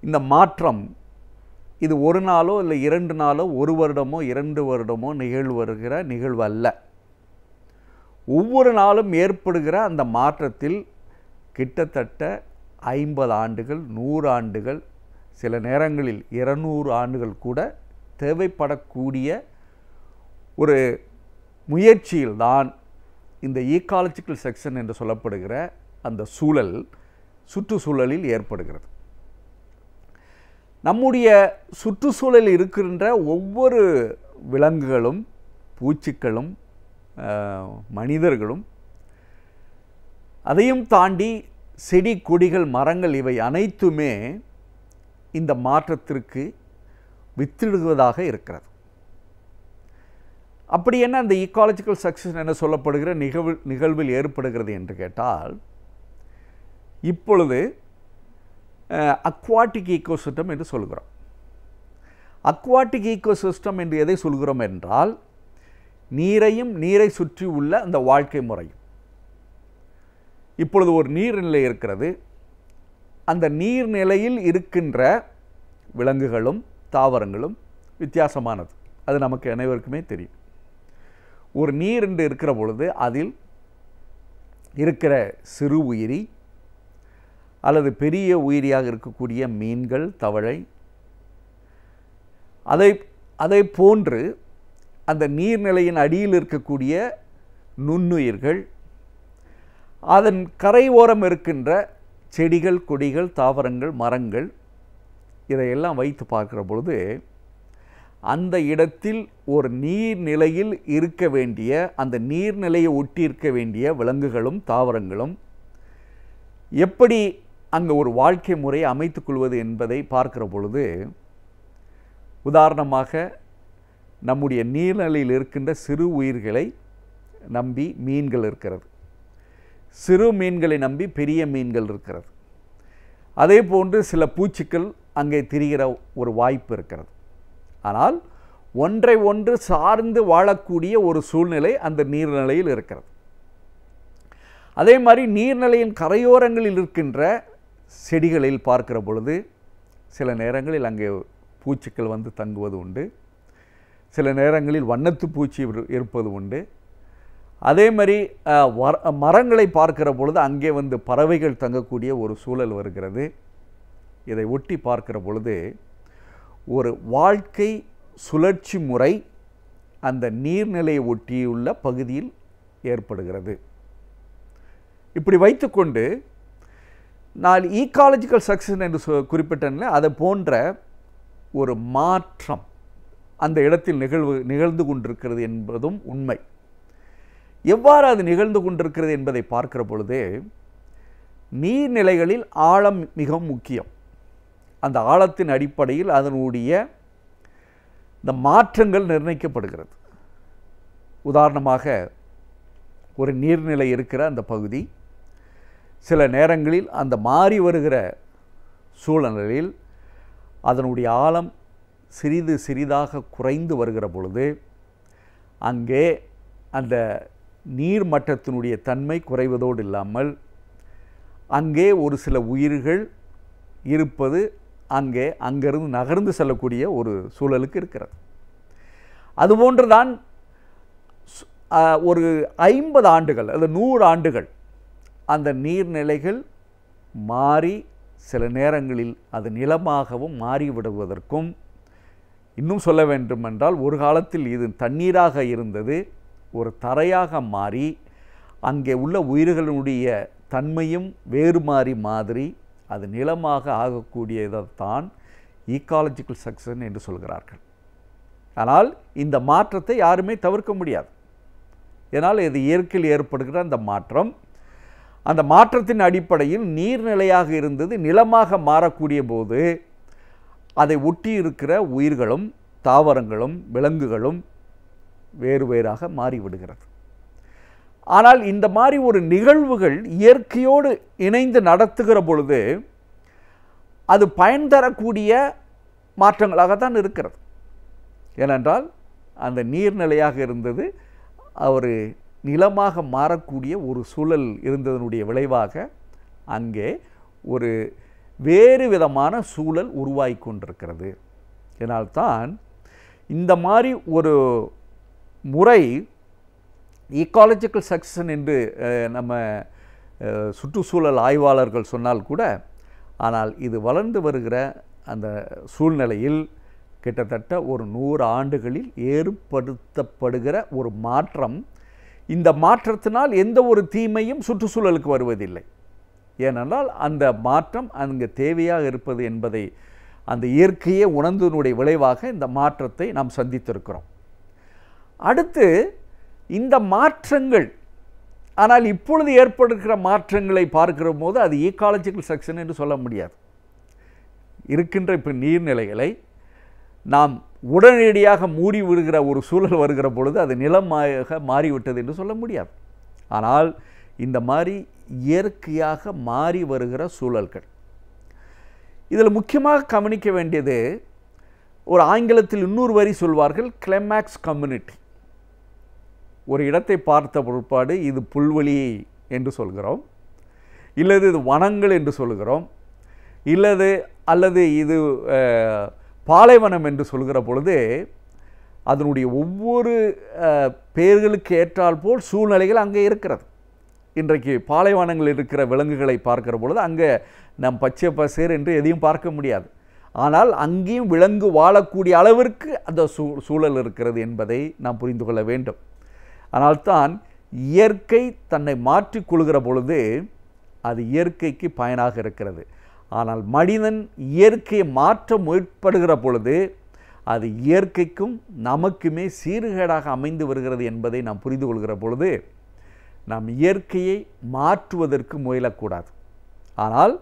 S8: இந்த மாற்றம் இது ஒரு நாளோ இல்லை 2 நாளோ, 1 வருடமோ 2 வருடமோ வருகிற நிகழ்வு அல்ல. ஒவ்வொரு நாளும் ஏற்படுகிற அந்த மாற்றத்தில் கிட்டத்தட்ட 50 ஆண்டுகள், 100 ஆண்டுகள், சில நேரங்களில் 200 ஆண்டுகள் கூட தேவைப்படக்கூடிய ஒரு முயற்சியில்தான் இந்த ஈக்காலஜிக்கல் செக்ஷன் என்று சொல்லப்படுகிற அந்த சூழல் சுற்றுச்சூழலில் ஏற்படுகிறது. நம்முடைய சுற்றுச்சூழலில் இருக்கின்ற ஒவ்வொரு விலங்குகளும், பூச்சிகளும், மனிதர்களும், அதையும் தாண்டி செடி கொடிகள், மரங்கள், இவை அனைத்துமே இந்த மாற்றத்திற்கு வித்திடுவதாக இருக்கிறது. அப்படி என்ன அந்த ஈக்காலஜிக்கல் சக்சஸ் என சொல்லப்படுகிற நிகழ்வில் ஏற்படுகிறது என்று கேட்டால், இப்பொழுது அக்வாட்டிக் ஈக்கோசிஸ்டம் என்று சொல்கிறோம். அக்வாட்டிக் ஈக்கோசிஸ்டம் என்று எதை சொல்கிறோம் என்றால், நீரையும் நீரை சுற்றி உள்ள அந்த வாழ்க்கை முறையும். இப்பொழுது ஒரு நீர்நிலை இருக்கிறது. அந்த நீர்நிலையில் இருக்கின்ற விலங்குகளும் தாவரங்களும் வித்தியாசமானது. அது நமக்கு அனைவருக்குமே தெரியும். ஒரு நீர் என்று இருக்கிற பொழுது அதில் இருக்கிற சிறு உயிரி அல்லது பெரிய உயிரியாக இருக்கக்கூடிய மீன்கள், தவளை, அதை போன்று அந்த நீர்நிலையின் அடியில் இருக்கக்கூடிய நுண்ணுயிர்கள், அதன் கரை ஓரம் இருக்கின்ற செடிகள், கொடிகள், தாவரங்கள், மரங்கள், இதையெல்லாம் வைத்து பார்க்கிற பொழுது அந்த இடத்தில் ஒரு நீர்நிலையில் இருக்க வேண்டிய, அந்த நீர்நிலையை ஒட்டி இருக்க வேண்டிய விலங்குகளும் தாவரங்களும் எப்படி அங்கே ஒரு வாழ்க்கை முறையை அமைத்துக் கொள்வது என்பதை பார்க்கிற பொழுது, உதாரணமாக நம்முடைய நீர்நிலையில் இருக்கின்ற சிறு உயிர்களை நம்பி மீன்கள் இருக்கிறது. சிறு மீன்களை நம்பி பெரிய மீன்கள் இருக்கிறது. அதே போன்று சில பூச்சிகள் அங்கே திரிகிற ஒரு வாய்ப்பு இருக்கிறது. ஆனால் ஒன்றை ஒன்று சார்ந்து வாழக்கூடிய ஒரு சூழ்நிலை அந்த நீர்நிலையில் இருக்கிறது. அதே மாதிரி நீர்நிலையின் கரையோரங்களில் இருக்கின்ற செடிகளில் பார்க்கிற பொழுது சில நேரங்களில் அங்கே பூச்சிகள் வந்து தங்குவது உண்டு. சில நேரங்களில் வண்ணத்து பூச்சி இருப்பது உண்டு. அதே மாதிரி மரங்களை பார்க்கிற பொழுது அங்கே வந்து பறவைகள் தங்கக்கூடிய ஒரு சூழல் வருகிறது. இதை ஒட்டி பார்க்கிற பொழுது ஒரு வாழ்க்கை சுழற்சி முறை அந்த நீர்நிலையை ஒட்டியுள்ள பகுதியில் ஏற்படுகிறது. இப்படி வைத்துக்கொண்டு நான் ஈக்காலஜிக்கல் சக்சஸ் என்று குறிப்பிட்டேன்ல, அதை போன்ற ஒரு மாற்றம் அந்த இடத்தில் நிகழ்ந்து கொண்டிருக்கிறது என்பதும் உண்மை. எவ்வாறு அது நிகழ்ந்து கொண்டிருக்கிறது என்பதை பார்க்கிற பொழுது, நீர்நிலைகளில் ஆழம் மிகவும் முக்கியம். அந்த ஆழத்தின் அடிப்படையில் அதனுடைய இந்த மாற்றங்கள் நிர்ணயிக்கப்படுகிறது. உதாரணமாக ஒரு நீர்நிலை இருக்கிற அந்த பகுதி சில நேரங்களில் அந்த மாறி வருகிற சூழ்நிலையில் அதனுடைய ஆழம் சிறிது சிறிதாக குறைந்து வருகிற பொழுது அங்கே அந்த நீர் மட்டத்தினுடைய தன்மை குறைவதோடு இல்லாமல் அங்கே ஒரு சில உயிர்கள் இருப்பது அங்கிருந்து நகர்ந்து செல்லக்கூடிய ஒரு சூழலுக்கு இருக்கிறது. அதுபோன்றுதான் ஒரு 50 ஆண்டுகள் அல்லது 100 ஆண்டுகள் அந்த நீர்நிலைகள் மாறி சில நேரங்களில் அது நிலமாகவும் மாறிவிடுவதற்கும், இன்னும் சொல்ல வேண்டுமென்றால் ஒரு காலத்தில் இது தண்ணீராக இருந்தது ஒரு தரையாக மாறி அங்கே உள்ள உயிர்களுடைய தன்மையும் வேறு மாதிரி அது நிலமாக ஆகக்கூடியதைத்தான் ஈக்காலஜிக்கல் சக்சஷன் என்று சொல்கிறார்கள். ஆனால் இந்த மாற்றத்தை யாருமே தவிர்க்க முடியாது. ஏனால் இது இயற்கையில் ஏற்படுகிற அந்த மாற்றம், அந்த மாற்றத்தின் அடிப்படையில் நீர்நிலையாக இருந்தது நிலமாக மாறக்கூடிய போது அதை ஒட்டி இருக்கிற உயிர்களும் தாவரங்களும் விலங்குகளும் வேறு வேறாக மாறிவிடுகிறது. ஆனால் இந்த மாதிரி ஒரு நிகழ்வுகள் இயற்கையோடு இணைந்து நடத்துகிற பொழுது அது பயன் தரக்கூடிய மாற்றங்களாகத்தான் இருக்கிறது. ஏனென்றால் அந்த நீர்நிலையாக இருந்தது ஒரு நிலமாக மாறக்கூடிய ஒரு சூழல் இருந்ததனுடைய விளைவாக அங்கே ஒரு வேறு விதமான சூழல் உருவாகி கொண்டிருக்கிறது. இதனால்தான் இந்த மாதிரி ஒரு முறை ஈக்காலஜிக்கல் சக்சஷன் என்று நம்ம சுற்றுச்சூழல் ஆய்வாளர்கள் சொன்னால் கூட, ஆனால் இது வளர்ந்து வருகிற அந்த சூழ்நிலையில் கிட்டத்தட்ட ஒரு 100 ஆண்டுகளில் ஏற்படுத்தப்படுகிற ஒரு மாற்றம், இந்த மாற்றத்தினால் எந்த ஒரு தீமையும் சுற்றுச்சூழலுக்கு வருவதில்லை. ஏனென்றால் அந்த மாற்றம் அங்கே தேவையாக இருப்பது என்பதை அந்த இயற்கையே உணர்ந்ததனுடைய விளைவாக இந்த மாற்றத்தை நாம் சந்தித்திருக்கிறோம். அடுத்து இந்த மாற்றங்கள், ஆனால் இப்பொழுது ஏற்படுகிற மாற்றங்களை பார்க்கிற போது அது ஈக்காலஜிக்கல் சக்சஷன் என்று சொல்ல முடியாது. இருக்கின்ற இப்போ நீர்நிலைகளை நாம் உடனடியாக மூடி விடுகிற ஒரு சூழல் வருகிற பொழுது அது நிலமாக மாறிவிட்டது என்று சொல்ல முடியாது. ஆனால் இந்த மாதிரி இயற்கையாக மாறி வருகிற சூழல்கள், இதில் முக்கியமாக கவனிக்க வேண்டியது, ஒரு ஆங்கிலத்தில் இன்னொரு வரி சொல்வார்கள், கிளைமேக்ஸ் கம்யூனிட்டி. ஒரு இடத்தை பார்த்த பொருட்பாடு இது புல்வெளி என்று சொல்கிறோம், இல்லது இது வனங்கள் என்று சொல்கிறோம், அல்லது இது பாலைவனம் என்று சொல்கிற பொழுது அதனுடைய ஒவ்வொரு பெயர்களுக்கு ஏற்றால் போல் சூழ்நிலைகள் அங்கே இருக்கிறது. இன்றைக்கு பாலைவனங்கள் இருக்கிற விலங்குகளை பார்க்கிற பொழுது அங்கே நம் பச்சை பசேர் என்று எதையும் பார்க்க முடியாது. ஆனால் அங்கேயும் விலங்கு வாழக்கூடிய அளவிற்கு அந்த சூழல் இருக்கிறது என்பதை நாம் புரிந்து கொள்ள வேண்டும். ஆனால்தான் இயற்கை தன்னை மாற்றிக்கொள்கிற பொழுது அது இயற்கைக்கு பயனாக இருக்கிறது. ஆனால் மனிதன் இயற்கையை மாற்ற முற்படுகிற பொழுது அது இயற்கைக்கும் நமக்குமே சீர்கேடாக அமைந்து வருகிறது என்பதை நாம் புரிந்து கொள்கிற பொழுது நாம் இயற்கையை மாற்றுவதற்கு முயலக்கூடாது. ஆனால்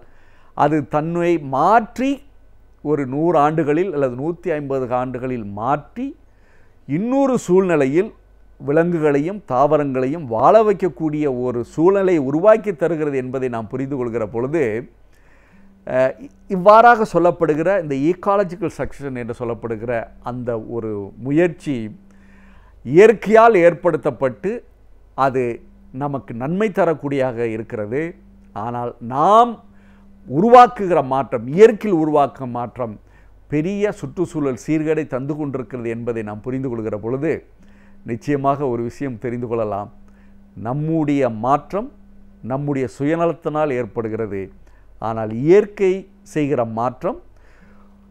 S8: அது தன்னை மாற்றி ஒரு 100 ஆண்டுகளில் அல்லது 150 ஆண்டுகளில் மாற்றி இன்னொரு சூழ்நிலையில் விலங்குகளையும் தாவரங்களையும் வாழ வைக்கக்கூடிய ஒரு சூழ்நிலை உருவாக்கி தருகிறது என்பதை நாம் புரிந்து கொள்கிற பொழுது இவ்வாறாக சொல்லப்படுகிற இந்த ஈக்காலஜிக்கல் சக்சஷன் என்று சொல்லப்படுகிற அந்த ஒரு முயற்சி இயற்கையால் ஏற்படுத்தப்பட்டு அது நமக்கு நன்மை தரக்கூடியதாக இருக்கிறது. ஆனால் நாம் உருவாக்குகிற மாற்றம், இயற்கையில் உருவாக்கும் மாற்றம் பெரிய சுற்றுச்சூழல் சீர்கேடை தந்து கொண்டிருக்கிறது என்பதை நாம் புரிந்து கொள்கிற பொழுது நிச்சயமாக ஒரு விஷயம் தெரிந்து கொள்ளலாம். நம்முடைய மாற்றம் நம்முடைய சுயநலத்தினால் ஏற்படுகிறது. ஆனால் இயற்கை செய்கிற மாற்றம்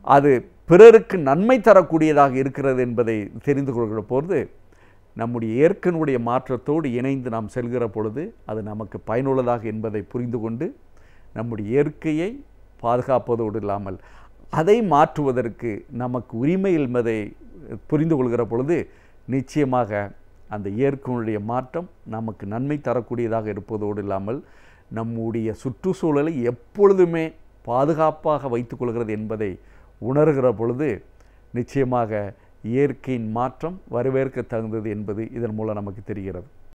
S8: அது பிறருக்கு நன்மை தரக்கூடியதாக இருக்கிறது என்பதை தெரிந்து கொள்கிற பொழுது நம்முடைய இயற்கையினுடைய மாற்றத்தோடு இணைந்து நாம் செல்கிற பொழுது அது நமக்கு பயனுள்ளதாக என்பதை புரிந்து கொண்டு நம்முடைய இயற்கையை பாதுகாப்பதோடு இல்லாமல் அதை மாற்றுவதற்கு நமக்கு உரிமை என்பதை புரிந்து கொள்கிற பொழுது நிச்சயமாக அந்த இயற்கையினுடைய மாற்றம் நமக்கு நன்மை தரக்கூடியதாக இருப்பதோடு இல்லாமல் நம்முடைய சுற்றுச்சூழலை எப்பொழுதுமே பாதுகாப்பாக வைத்துக்கொள்கிறது என்பதை உணர்கிற பொழுது நிச்சயமாக இயற்கையின் மாற்றம் வரவேற்க தகுந்தது என்பது இதன் மூலம் நமக்கு தெரிகிறது.